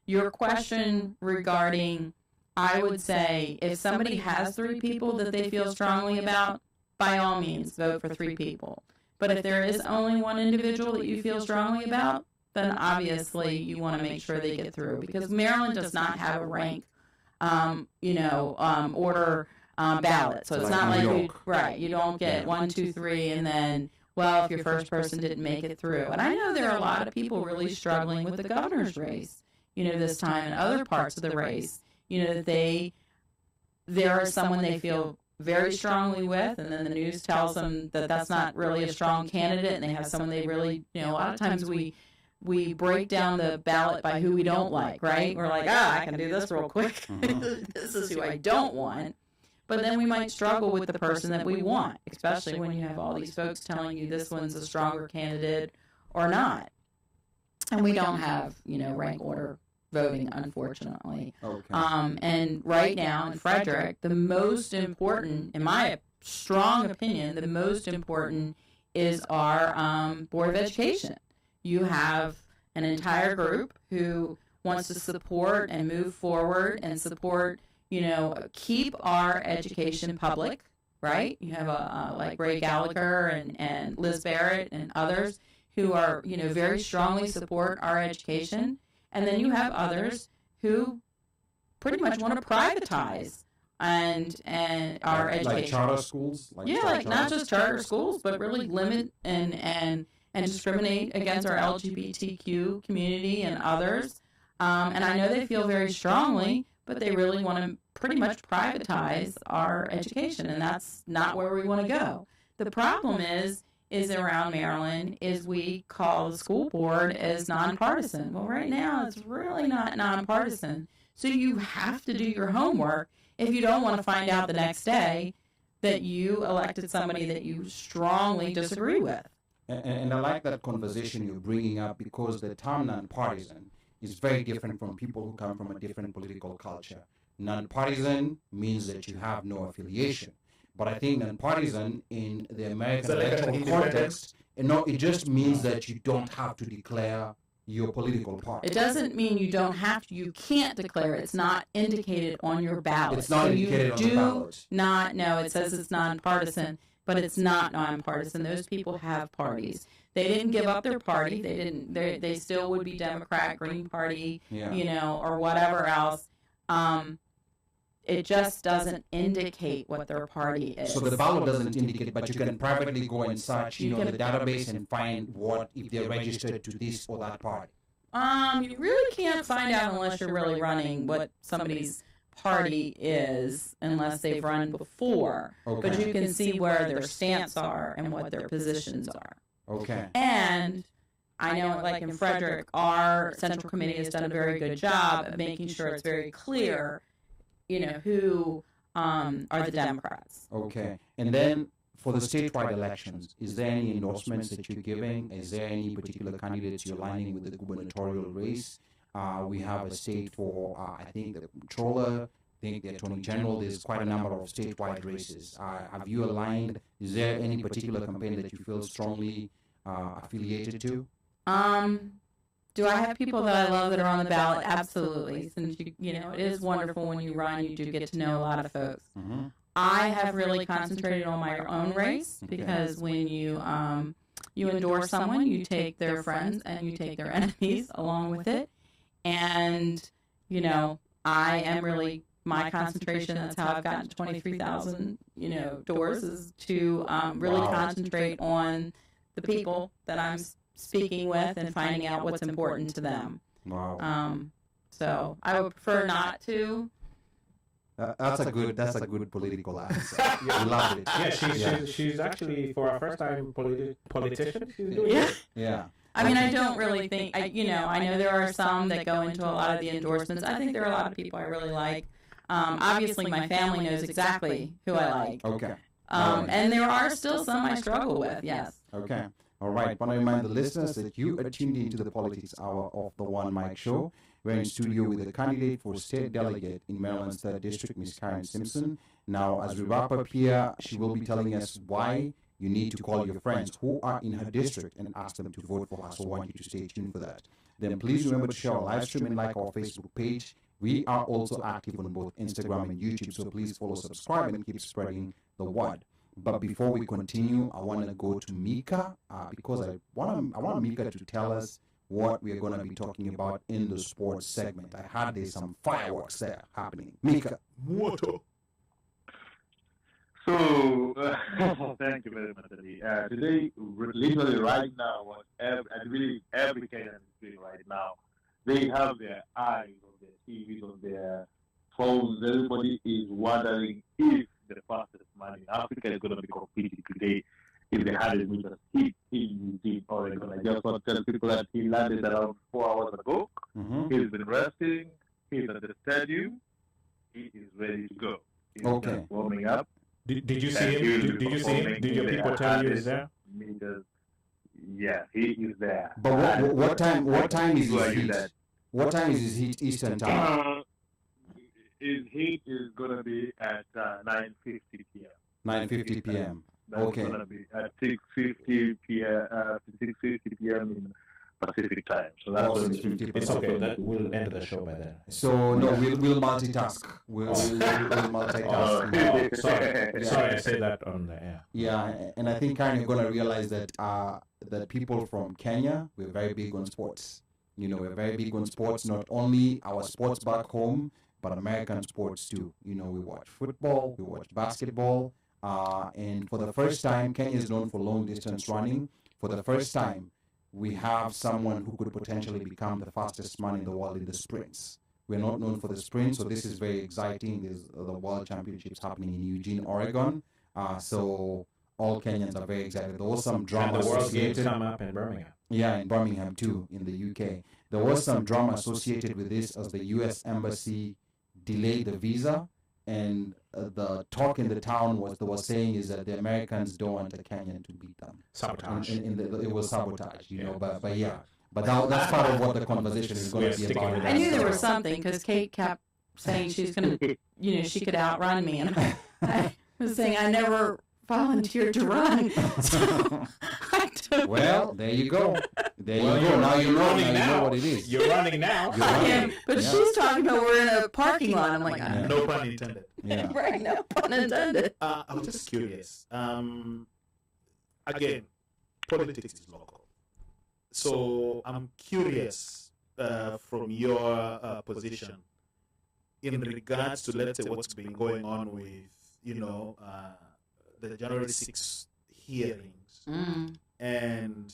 Your question regarding, I would say, if somebody has 3 people that they feel strongly about, by all means, vote for 3 people. But if there is only one individual that you feel strongly about, then obviously you want to make sure they get through. Because Maryland does not have a rank order ballot. So it's not like you don't get 1, 2, 3, and then, well, if your first person didn't make it through. And I know there are a lot of people really struggling with the governor's race, this time, and other parts of the race, that there is someone they feel very strongly with, and then the news tells them that that's not really a strong candidate, and they have someone they really, a lot of times we break down the ballot by who we don't like, right? We're like, I can do this real quick. Mm-hmm. This is who I don't want. But then we might struggle with the person that we want, especially when you have all these folks telling you this one's a stronger candidate or not. And we don't have, rank order voting, unfortunately. Okay. And right now in Frederick, the most important, in my strong opinion, the most important is our Board of Education. You have an entire group who wants to support and move forward and support, keep our education public, right? You have like Ray Gallagher and Liz Barrett and others who are, very strongly support our education. And then you have others who pretty much want to privatize and our education. Like charter schools? Not just charter schools, but really limit and discriminate against our LGBTQ community and others. And I know they feel very strongly, but they really want to pretty much privatize our education, and that's not where we want to go. The problem is around Maryland is we call the school board as nonpartisan. Well, right now it's really not nonpartisan. So you have to do your homework if you don't want to find out the next day that you elected somebody that you strongly disagree with. And I like that conversation you're bringing up, because the term nonpartisan is very different from people who come from a different political culture. Nonpartisan means that you have no affiliation. But I think nonpartisan in the American So like an electoral independent- context, it just means that you don't have to declare your political party. It doesn't mean you don't have to. You can't declare it. It's not indicated on your ballot. It's not So indicated you on the do ballot. not. No, it says it's nonpartisan, but it's not nonpartisan. Those people have parties. They didn't give up their party. They didn't. They still would be Democrat, Green Party, Yeah. or whatever else. It just doesn't indicate what their party is. So the ballot doesn't indicate, but you can privately go and search, the database and find if they're registered to this or that party. You really can't find out unless you're really running what somebody's party is, unless they've run before. Okay. But you can see where their stance are and what their positions are. Okay. And I know, like in Frederick, our Central Committee has done a very good job of making sure it's very clear, who are the Democrats. Okay. And then for the statewide elections, is there any endorsements that you're giving? Is there any particular candidates you're aligning with the gubernatorial race? We have a state for, I think, the controller, I think the attorney general. There's quite a number of statewide races. Have you aligned? Is there any particular campaign that you feel strongly affiliated to? Do I have people that I love that are on the ballot? Absolutely. Since it is wonderful when you run, you do get to know a lot of folks. Mm-hmm. I have really concentrated on my own race because when you endorse someone, you take their friends and you take their enemies along with it. And I am really my concentration. That's how I've gotten to 23,000 doors, is to really concentrate on the people that I'm speaking with and finding out what's important to them. Wow. So I would prefer not to. That's a good political answer. I love it. Yeah, she's actually, for our first time politician, she's doing it. Yeah. I mean, I don't really think, I know there are some that go into a lot of the endorsements. I think there are a lot of people I really like. Obviously, my family knows exactly who I like. Okay. And there are still some I struggle with, yes. Okay. All right. I want to remind the listeners that you are tuned into the Politics Hour of the OneMic Show. We're in studio with the candidate for state delegate in Maryland's 3rd District, Ms. Karen Simpson. Now, as we wrap up here, she will be telling us why you need to call your friends who are in her district and ask them to vote for her. So I want you to stay tuned for that. Then please remember to share our live stream and like our Facebook page. We are also active on both Instagram and YouTube, so please follow, subscribe, and keep spreading the word. But before we continue, I want to go to Micah because I want Micah to tell us what we are going to be talking about in the sports segment. I heard there's some fireworks there happening. Micah. Water. So, thank you very much, Ali. Today, literally right now, what every Kenyan is doing right now, they have their eyes on their TVs, on their phones. Everybody is wondering if the fastest man in Africa is going to be competing today if they had a meters hit in Eugene, Oregon. I just want to tell people that he landed around 4 hours ago. Mm-hmm. He's been resting. He's at the stadium. He is ready to go. He's just warming up. Did you see him? Did you see him? Did your people tell you he's there? Meters. Yeah, he is there. But what time is his Where heat? What time is his heat Eastern time? His heat is going to be at 9:50 p.m. 9:50 p.m. That's going to be at 6:50 p.m. in Pacific time. So that's going to be 6:50. It's okay. That we'll end the show by then. So no, we'll multitask. We'll multitask. Sorry, I said that on the air. Yeah, and I think Karen, you're gonna realize that that people from Kenya, we're very big on sports. We're very big on sports. Not only our sports back home, but American sports too. We watch football, we watch basketball, and for the first time, Kenya is known for long distance running. For the first time, we have someone who could potentially become the fastest man in the world in the sprints. We're not known for the sprint, so this is very exciting. There's the World Championships happening in Eugene, Oregon. So all Kenyans are very excited. There was some drama And the World associated. Games come up in Birmingham. Yeah, in Birmingham too, in the UK. There was some drama associated with this as the US Embassy delayed the visa, and the talk in the town was saying is that the Americans don't want a Kenyan to beat them. Sabotage. It was sabotage, but yeah. But that's part of what the conversation is going to be sticking about. with I knew there was something because Kate kept saying she's going to, she could outrun me. And was saying I never volunteered to run. So I took Well, there you go. There you go. Now you know. running Now you know now. what it is. You're running now. You're I running. am, but Yeah. she's talking about we're in a parking lot. I'm like, Yeah. No pun intended. Yeah. right, no pun intended. I was just curious. Again, politics is local. So I'm curious from your position in regards to, let's say, what's been going on with, the January 6th hearings and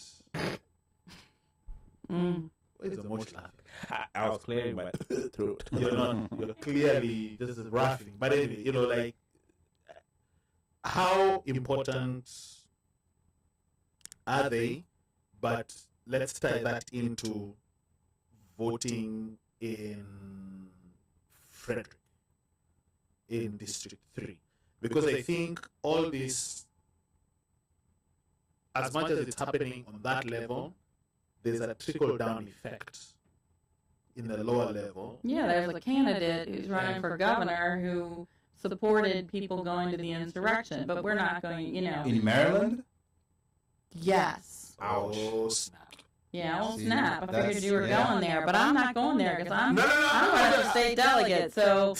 where's the most laughing? I was clearing my throat. You're clearly just laughing. But anyway, how important are they? But let's tie that into voting in Frederick, in District 3. Because I think all this, as much as it's happening on that level, there's a trickle-down effect in the lower level. Yeah, there's a candidate who's running for governor who supported people going to the insurrection, but we're not going, In Maryland? Yes. Oh, snap. Yeah, well, See, snap. I that's- figured you were yeah. going there, but I'm not going there because I'm No. running for state delegate. So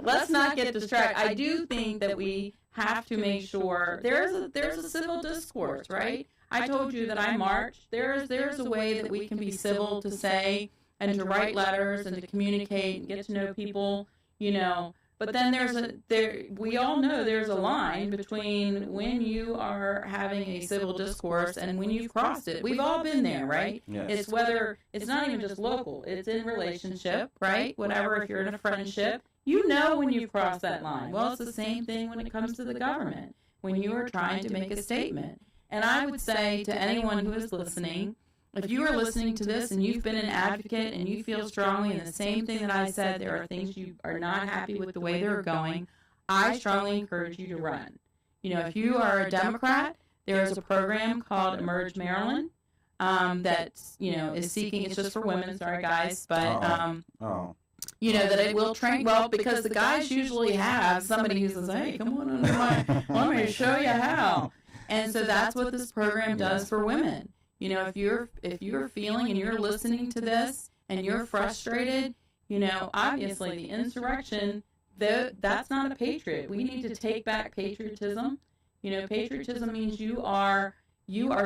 let's not get distracted. I do think that we have to make sure there's a civil discourse, right? I told you that I marched. There's a way that we can be civil to say and to write letters and to communicate and get to know people, But then we all know there's a line between when you are having a civil discourse and when you've crossed it. We've all been there, right? Yes. It's not even just local. It's in relationship, right? Whatever, if you're in a friendship, you know when you've crossed that line. Well, it's the same thing when it comes to the government, when you are trying to make a statement. And I would say to anyone who is listening, if you are listening to this and you've been an advocate and you feel strongly in the same thing that I said, there are things you are not happy with the way they're going, I strongly encourage you to run. If you are a Democrat, there is a program called Emerge Maryland that, is seeking, it's just for women, sorry guys, but, that it will train, well, because the guys usually have somebody who says, hey, come on under let me show you how. And so that's what this program does for women. If you're feeling and you're listening to this and you're frustrated, obviously the insurrection, that's not a patriot. We need to take back patriotism. Patriotism means you are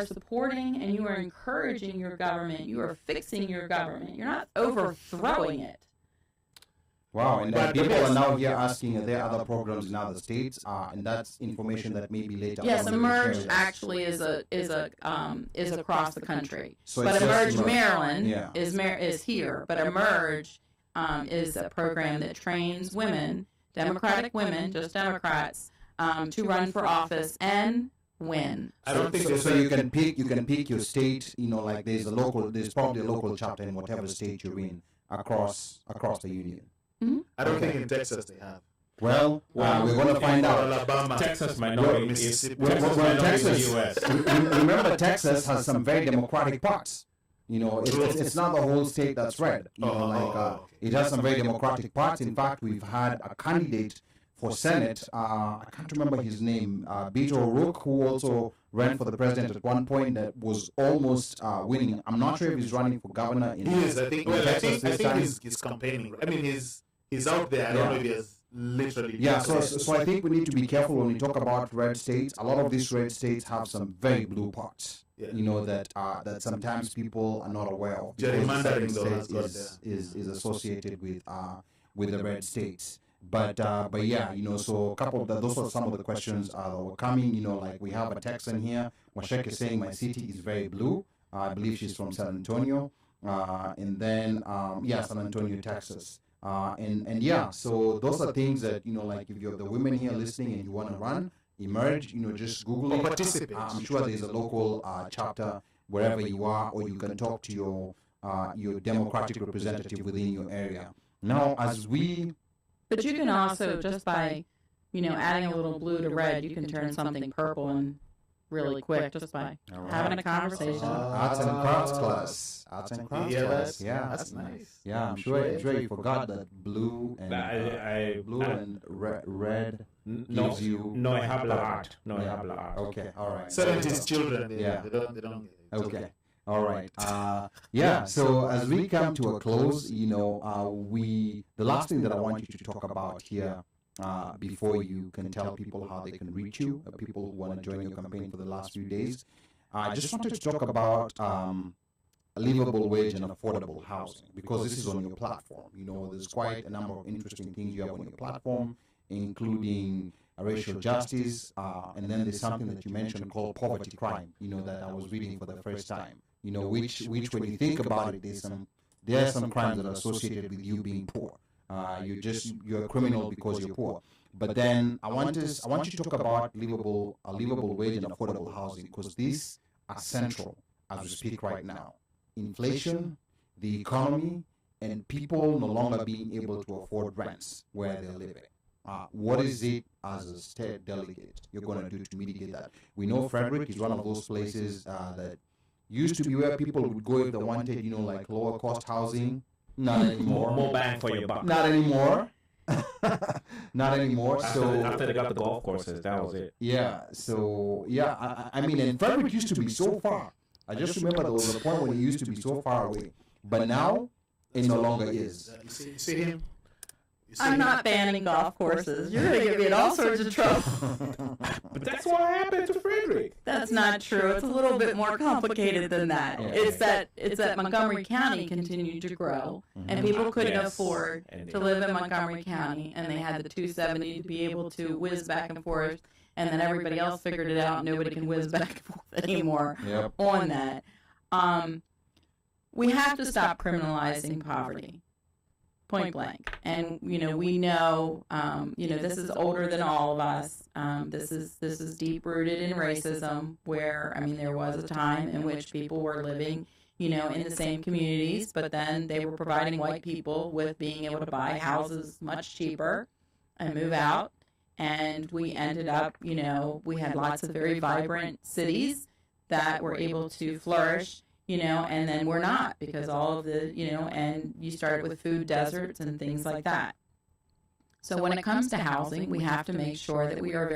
supporting and you are encouraging your government. You are fixing your government. You're not overthrowing it. Wow, and people are now here asking, are there other programs in other states? And that's information that maybe later. Yes, on Emerge will be shared. actually is across the country. So But it's just Emerge Maryland Yeah. is here. But Emerge is a program that trains women, Democratic women, just Democrats, to run for office and win. I don't think So you can pick your state. Like there's probably a local chapter in whatever state you're in across the union. I don't think in Texas they have. Well, we're going to find out. Alabama, Texas minority is Mississippi. Texas, US. remember Texas has some very democratic parts. It's not the whole state that's red. It has some very democratic parts. In fact, we've had a candidate for Senate. I can't remember his name. Beto O'Rourke, who also ran for the president at one point, that was almost winning. I'm not sure if he's running for governor in. He is. I think. in Well, I Texas think, I this think time. he's campaigning. I mean, he's out there. I don't know if he has literally. Yeah, so I think we need to be careful when we talk about red states. A lot of these red states have some very blue parts. Yeah. That sometimes people are not aware of. Gerrymandering, Because though, has got is associated with the red states. But yeah, so a couple of those are some of the questions that were coming. Like we have a Texan here. Washek is saying my city is very blue. I believe she's from San Antonio. And then San Antonio, Texas. And yeah, so those are things that like if you're the women here listening and you want to run, Emerge, just Google Or it. participate. I'm sure there's a local chapter wherever you are, or you can talk to your Democratic representative within your area. Now, But you can also, just by, adding a little blue to red, you can turn something purple and really quick just by All right. having a conversation. Arts and crafts class. Arts and crafts Yeah, class. Yeah, that's nice. Yeah, I'm sure you forgot that blue and blue and red No, gives you. no habla art. No habla art. Okay, all right. 70s children, Yeah. they don't get it. It's Okay. All right. Yeah. So as we come to a close, the last thing that I want you to talk about here, before you can tell people how they can reach you, people who want to join your campaign for the last few days, I just wanted to talk about a livable wage and affordable housing, because this is on your platform. There's quite a number of interesting things you have on your platform, including racial justice, and then there's something that you mentioned called poverty crime, that I was reading for the first time, which when you think about it, there are some crimes that are associated with you being poor. You're a criminal because you're poor. But then I want you to talk about a livable wage and affordable housing, because these are central as we speak right now. Inflation, the economy, and people no longer being able to afford rents where they're living. What is it as a state delegate you're going to do to mitigate that? We know Frederick is one of those places that used to be where people would go if they wanted, like lower cost housing. Not anymore. More bang for your buck. Not anymore. Not anymore. After they got the golf courses, that was it. Yeah. So yeah, I mean, and Frederick used to be so far. I just remember there was a point when it used to be so far away, but now it no longer is. You see him? I'm not banning golf courses. You're going to get me in all sorts of trouble. But that's what happened to Frederick. That's not true. It's a little bit more complicated than that. Yeah. It's that Montgomery County continued to grow, and people couldn't afford to live in Montgomery County, and they had the 270 to be able to whiz back and forth, and then everybody else figured it out. Nobody can whiz back and forth anymore on that. We have to stop criminalizing poverty. Point blank. And we know this is older than all of us. This is deep rooted in racism, where there was a time in which people were living in the same communities, but then they were providing white people with being able to buy houses much cheaper and move out, and we ended up we had lots of very vibrant cities that were able to flourish, and then we're not, because all of the, and you started with food deserts and things like that. So when it comes to housing, we have to make sure that we are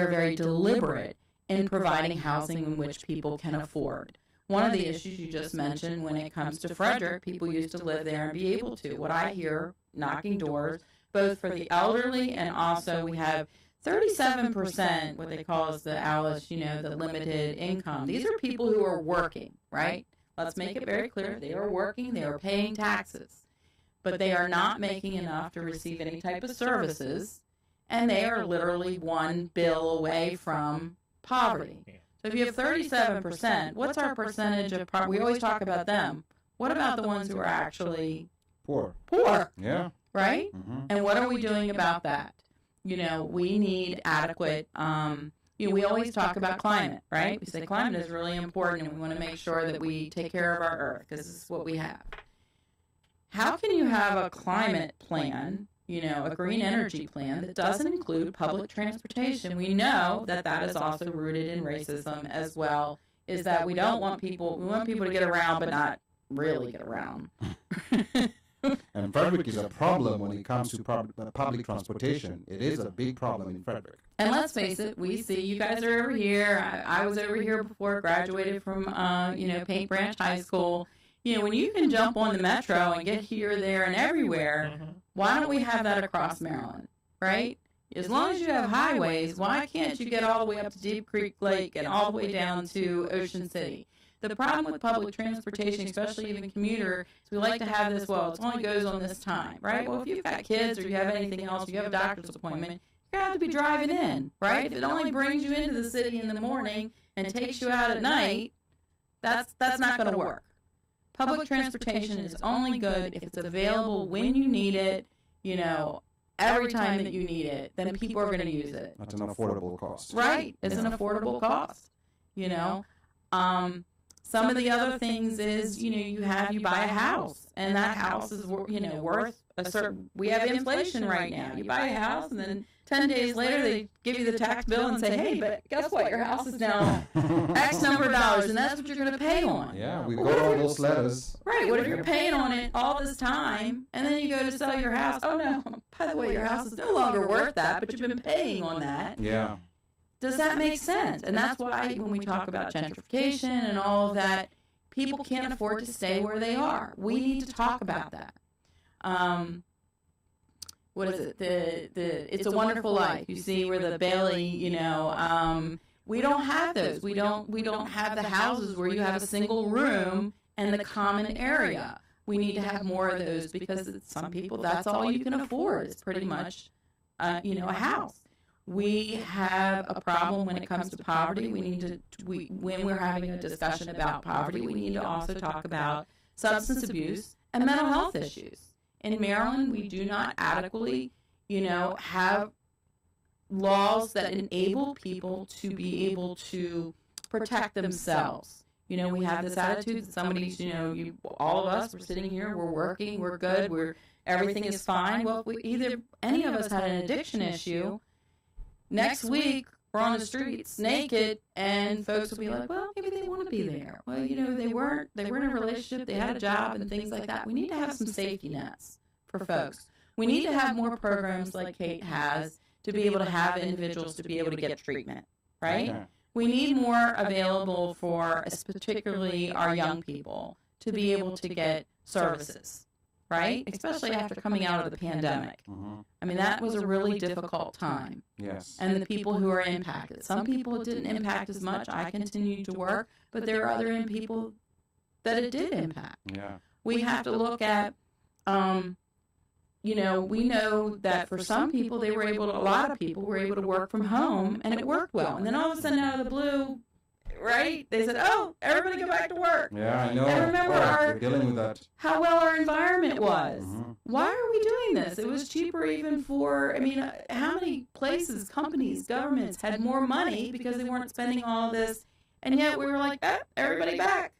very deliberate in providing housing in which people can afford. One of the issues you just mentioned, when it comes to Frederick, people used to live there and be able to. What I hear knocking doors, both for the elderly, and also we have 37%, what they call is the ALICE, the limited income. These are people who are working, right? Let's make it very clear. They are working, they are paying taxes, but they are not making enough to receive any type of services, and they are literally one bill away from poverty. So if you have 37%, what's our percentage of poverty? We always talk about them. What about the ones who are actually Poor. Yeah. Right? Mm-hmm. And what are we doing about that? We need adequate, we always talk about climate, right? We say climate is really important, and we want to make sure that we take care of our earth, because this is what we have. How can you have a climate plan, a green energy plan, that doesn't include public transportation? We know that that is also rooted in racism as well, is that we want people to get around, but not really get around. And Frederick is a problem when it comes to public transportation. It is a big problem in Frederick. And let's face it, we see you guys are over here. I was over here before I graduated from, Paint Branch High School. When you can jump on the metro and get here, there, and everywhere, why don't we have that across Maryland, right? As long as you have highways, why can't you get all the way up to Deep Creek Lake and all the way down to Ocean City? The problem with public transportation, especially even commuter, is we like to have this, well, it only goes on this time, right? Well, if you've got kids or you have anything else, you have a doctor's appointment, you're going to have to be driving in, right? If it only brings you into the city in the morning and takes you out at night, that's not going to work. Public transportation is only good if it's available when you need it, every time that you need it, then people are going to use it. At an affordable cost. Right. It's an affordable cost, Some of the other things is, you buy a house, and that house is, worth we have inflation right now. You buy a house and then 10 days later they give you the tax bill and say, hey, but guess what? Your house is now X number of dollars, and that's what you're going to pay on. Yeah, we got all those letters. Right. What if you're paying on it all this time, and then you go to sell your house? Oh, no. By the way, your house is no longer worth that, but you've been paying on that. Yeah. Does that make sense? And that's why when we talk about gentrification and all of that, people can't afford to stay where they are. We need to talk about that. What is it? It's a Wonderful Life. You see where the Bailey, we don't have those. We don't have the houses where you have a single room and the common area. We need to have more of those because some people, that's all you can afford. It's pretty much, a house. We have a problem when it comes to poverty. When we're having a discussion about poverty, we need to also talk about substance abuse and mental health issues. In Maryland, we do not adequately, have laws that enable people to be able to protect themselves. We have this attitude that somebody's, all of us, we're sitting here, we're working, we're good, everything is fine. Well, if either any of us had an addiction issue, next week we're on the streets naked, and folks will be like, well, maybe they want to be there. Well, they weren't in a relationship, they had a job and things like that. We need to have some safety nets for folks. We need to have more programs like Kate has to be able to have individuals to be able to get treatment, right? Okay. We need more available for particularly our young people to be able to get services, right? Especially after coming out of the pandemic. Mm-hmm. I mean, that was a really difficult time. Yes. And the people who are impacted. Some people it didn't impact as much. I continued to work, but there are other people that it did impact. Yeah. We have to look at, we know that for some people, a lot of people were able to work from home, and it worked well. And then all of a sudden, out of the blue, right? They said, "Oh, everybody go back to work." Yeah, I know. And remember we're dealing with that. How well our environment was. Mm-hmm. Why are we doing this? It was cheaper even for. How many places, companies, governments had more money because they weren't spending all this, and yet we were like, everybody back.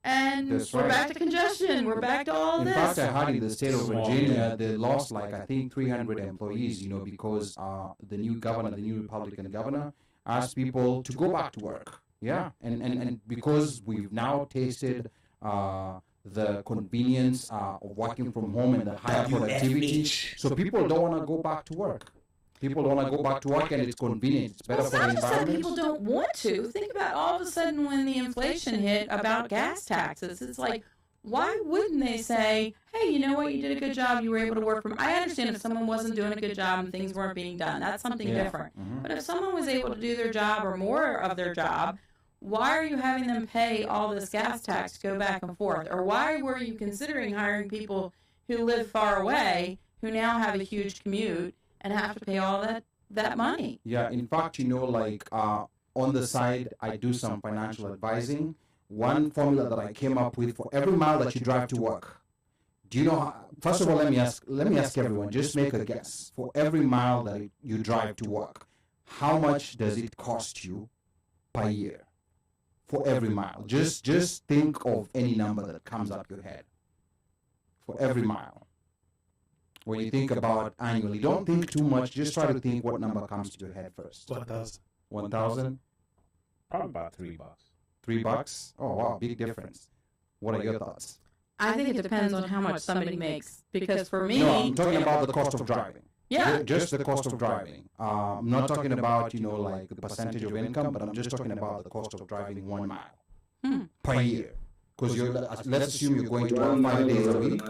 And we're back to congestion. We're back to all this. In fact, I heard in the state of Virginia, they lost 300 employees, because the new Republican governor, asked people to go back to work. Yeah, and because we've now tasted the convenience of working from home and the higher productivity, so people don't want to go back to work. People don't want to go back to work, and it's convenient. It's better for the environment. It's not just that people don't want to. Think about all of a sudden when the inflation hit about gas taxes. It's like, why wouldn't they say, hey, you know what, you did a good job, you were able to work from... I understand if someone wasn't doing a good job and things weren't being done. That's something different. Mm-hmm. But if someone was able to do their job or more of their job, why are you having them pay all this gas tax to go back and forth? Or why were you considering hiring people who live far away, who now have a huge commute, and have to pay all that money? Yeah, in fact, on the side, I do some financial advising. One formula that I came up with for every mile that you drive to work. Do you know first of all, let me ask everyone, just make a guess. For every mile that you drive to work, how much does it cost you per year? For every mile. Just think of any number that comes up your head. For every mile. When you think about annually, don't think too much. Just try to think what number comes to your head first. 1,000. 1,000? Probably about $3. $3? Oh, wow, big difference. What are your thoughts? I think it depends on how much somebody makes. Because for me... No, I'm talking about the cost of driving. Yeah. Just the cost of driving. I'm not talking about, the percentage of income, but I'm just talking about the cost of driving 1 mile per year. Because let's assume you're going to work 5 days a week.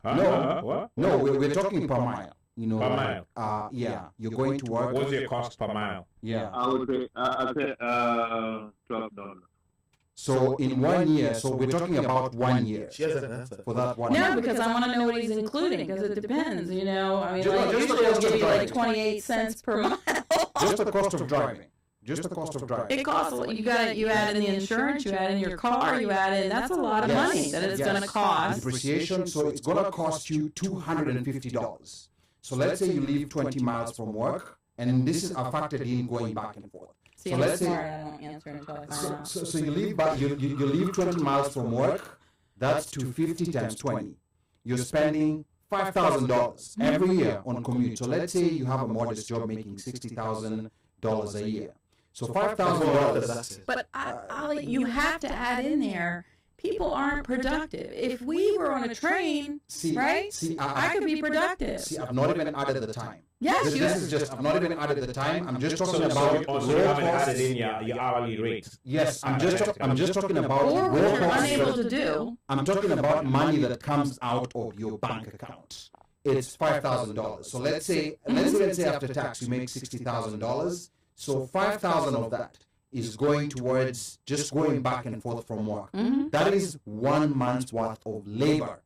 What? No, we're talking per mile. Per mile. Yeah, you're going to work. What's your cost per mile? Yeah. I would say $12. So in 1 year, so we're talking about 1 year. She has an answer. For that 1 No, year. because I want to know what he's including, because it depends, Just usually the they'll cost give of you driving. 28 cents per mile. Just the cost of driving. Just the cost of driving. It costs, you add in the insurance, you add in your car, that's a lot of money that it's going to cost. Depreciation, so it's going to cost you $250. So let's say you leave 20 miles from work, and this is factored in going back and forth. See, so I'm let's smart, say, I don't answer until I find out. so you leave 20 miles from work, that's 250 times 20. you're spending $5,000 every year on commute. So let's say you have a modest job making $60,000 a year. So $5,000. But Ali, you have to add in there, people aren't productive. If we were on a train, right? I could be productive. See, I've not even added the time. Yes, This is just, I've not even added the time. I'm just talking about Also, you haven't added in your hourly rates. Yes, I'm just talking about or what raw you're costs. unable to do. I'm talking about money that comes out of your bank account. It's $5,000. So let's say after tax you make $60,000. So 5,000 of that is going towards just going back and forth from work. That is 1 month's worth of labor.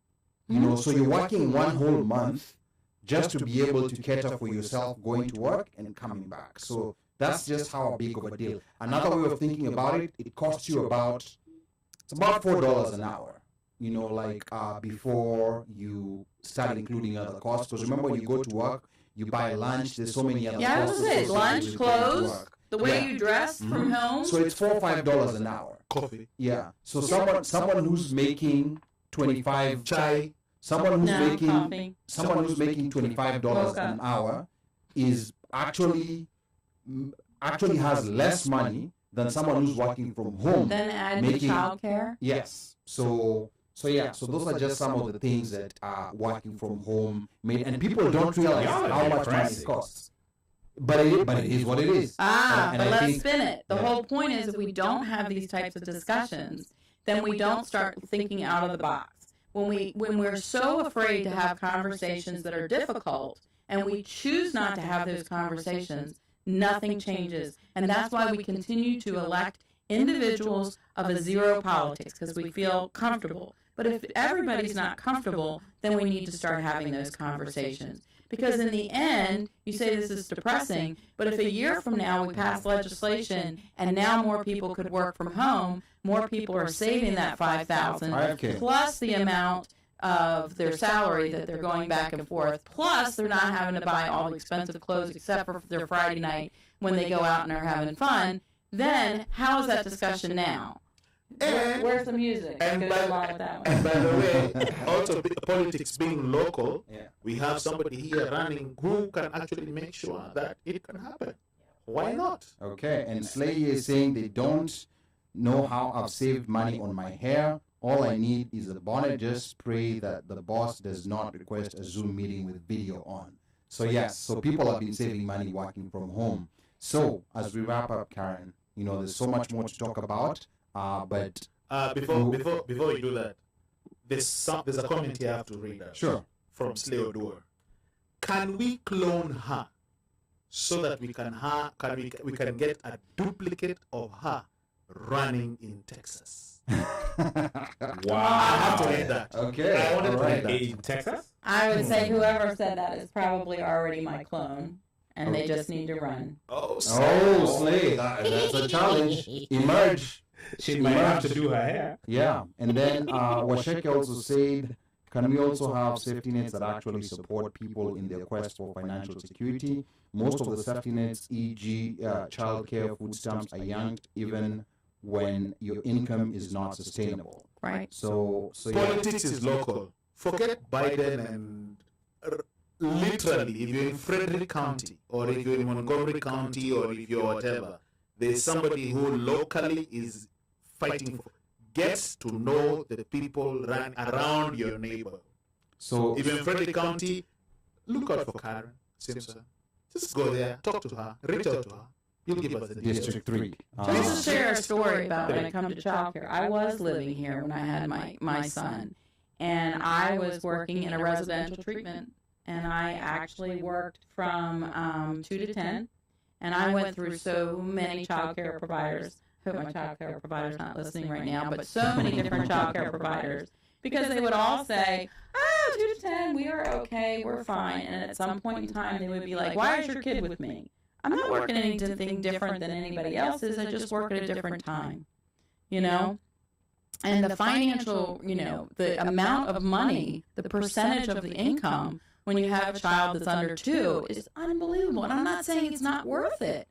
You know, so you're working one whole month just to be able to cater for yourself going to work and coming back. So that's just how big of a deal. Another way of thinking about it, it costs you about $4 an hour. You know, like before you start including other costs. Because remember, when you go to work, you buy lunch. There's so many other costs. Yeah, that's it. Lunch, clothes, the way you dress from home. So it's $4 or $5 an hour. Coffee. Yeah. So someone who's making 25 chai, someone who's making $25 an hour is actually has less money than someone who's working from home. Then add the childcare. Yes. So those are just some of the things that working from home made, and people don't realize how much money it costs. But it is what it is. But let's spin it. The whole point is, if we don't have these types of discussions, then we don't start thinking out of the box. When we're so afraid to have conversations that are difficult, and we choose not to have those conversations, nothing changes. And that's why we continue to elect individuals of a zero politics, because we feel comfortable. But if everybody's not comfortable, then we need to start having those conversations. Because in the end, you say this is depressing, but if a year from now we pass legislation and now more people could work from home, more people are saving that $5,000 plus the amount of their salary that they're going back and forth, plus they're not having to buy all the expensive clothes except for their Friday night when they go out and are having fun, then how is that discussion now? Where's the music? And by the way, also politics being local, we have somebody here running who can actually make sure that it can happen. Why not? Okay, and Slay is saying they don't know how I've saved money on my hair. All I need is a bonnet. Just pray that the boss does not request a Zoom meeting with video on. So yes, so people have been saving money working from home. So as we wrap up, Karen, you know, there's so much more to talk about. But before you do that, there's a comment here I have to read out. Sure. From Slay Odua. Can we clone her so that we can get a duplicate of her running in Texas? Wow. I have to read that. Okay. I wanted to read that. In Texas? I would say whoever said that is probably already my clone, and they just need to run. Oh, Slay. That's a challenge. Emerge. She might have to do her hair. Yeah. And then Washeke also said, can we also have safety nets that actually support people in their quest for financial security? Most of the safety nets, e.g. childcare, food stamps, are yanked even when your income is not sustainable. Right. So politics is local. Forget Biden and literally, if you're in Frederick County or if you're in Montgomery County or if you're whatever, there's somebody who locally is fighting for, gets to know the people around your neighbor. So if you're in Frederick County, look out for Karen Simpson. Just go there, talk to her, reach out to her. You'll give us the District 3. Just to share a story about when it comes to childcare. I was living here when I had my son, and I was working in a residential treatment, and I actually worked from 2 to 10, and I went through so many childcare providers. I hope my childcare provider's not listening right now, but so many different childcare providers, because they would all say, 2 to 10, we are okay, we're fine, and at some point in time they would be like, why is your kid with me? I'm not working anything different than anybody else is. I just work at a different time, you know? And the financial, you know, the amount of money, the percentage of the income when you have a child that's under 2 is unbelievable. And I'm not saying it's not worth it,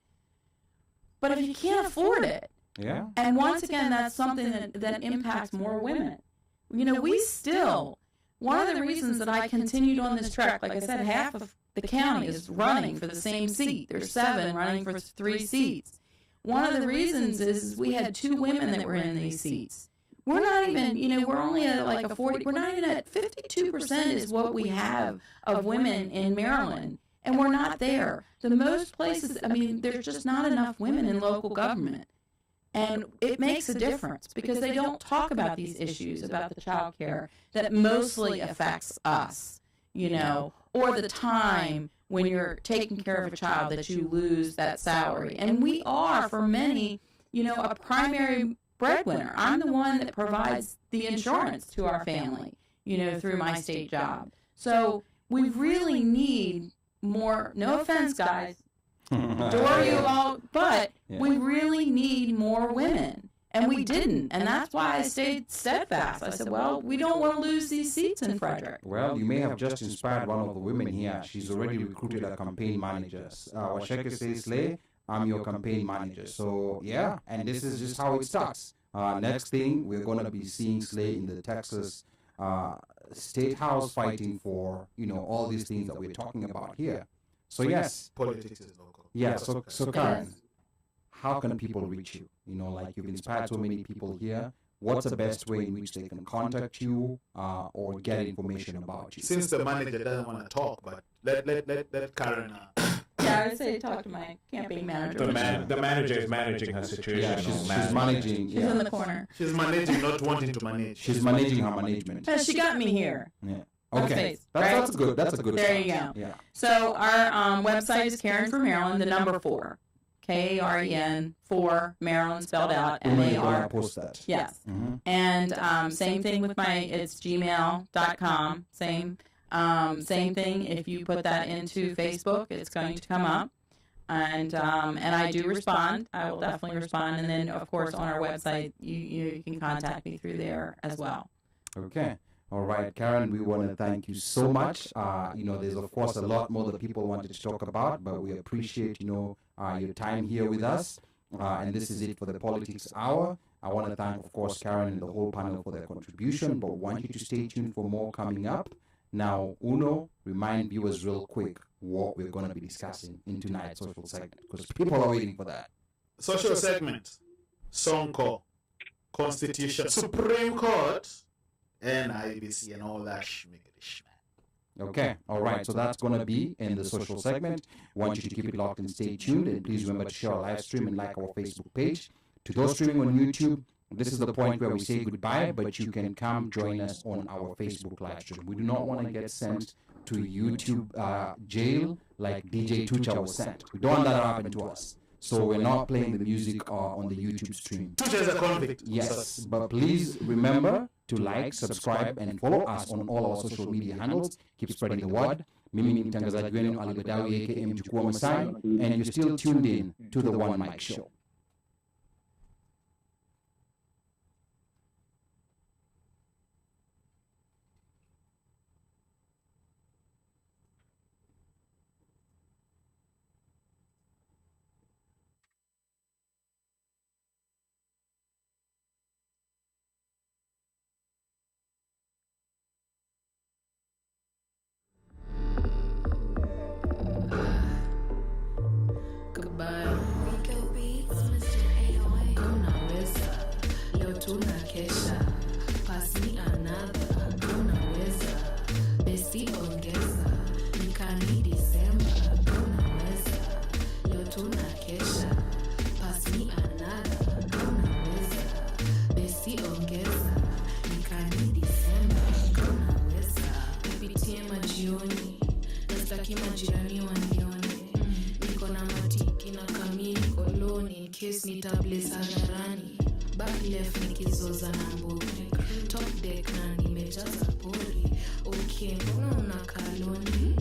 but if you can't afford it, and once again, that's something that impacts more women. You know, we still one of the reasons that I continued on this track, like I said, half of the county is running for the same seat. There's 7 running for 3 seats. One of the reasons is we had 2 women that were in these seats. We're not even, we're only at like a 40, we're not even at 52% is what we have of women in Maryland. And we're not there. The most places, there's just not enough women in local government. And it makes a difference because they don't talk about these issues about the child care that mostly affects us, or the time when you're taking care of a child that you lose that salary. And we are, for many, a primary breadwinner. I'm the one that provides the insurance to our family, through my state job. So we really need more, no offense, guys, adore you all, but we really need more women. And we didn't. And that's why I stayed steadfast. I said, well, we don't want to lose these seats in Frederick. Well, you may have just inspired one of the women here. She's already recruited a campaign manager. Washeke says, Slay, I'm your campaign manager. So, yeah, and this is just how it starts. Next thing, we're going to be seeing Slay in the Texas State House fighting for, all these things that we're talking about here. So, yes. Politics is local. Yeah, so Karen, how can people reach you? You've inspired so many people here. What's the best way in which they can contact you or get information about you? Since the manager doesn't want to talk, but let Karen... Yeah, I would say talk to my campaign manager. The manager is managing her situation. Yeah, she's managing. She's in the corner. She's managing, not wanting to manage. She's managing her management. She got me here. Yeah. Okay. That's good. That's a good. There start. you go. Yeah. So our website is Karen for Maryland, the number 4. Karen 4 Maryland spelled out MAR. Post that. Yes. Mm-hmm. And same thing with it's gmail.com. Same thing. If you put that into Facebook, it's going to come up. And I do respond. I will definitely respond. And then of course on our website, you can contact me through there as well. Okay. All right, Karen, we want to thank you so much. There's, of course, a lot more that people wanted to talk about, but we appreciate, your time here with us. And this is it for the Politics Hour. I want to thank, of course, Karen and the whole panel for their contribution, but want you to stay tuned for more coming up. Now, remind viewers real quick what we're going to be discussing in tonight's social segment, because people are waiting for that. Social segment, Sonko, Constitution, Supreme Court, and IBC and all that schmiggerish, man. Okay, all right, so that's going to be in the social segment. Want you to keep it locked and stay tuned, and please remember to share our live stream and like our Facebook page. To those streaming on YouTube, this is the point where we say goodbye, but you can come join us on our Facebook live stream. We do not want to get sent to YouTube jail like DJ Tucha was sent. We don't want that to happen to us. So we're not playing the music on the YouTube stream. Tucha is a convict. Yes, but please remember to like, subscribe, and follow us on all our social media handles. Keep spreading the word. Mimi ni mtangazaji wenu Ali Badawy aka Mjukuu Masai, and you're still tuned in to the OneMic show. Top deck na nimejaza pori. Okay, mbona unakaa lonely?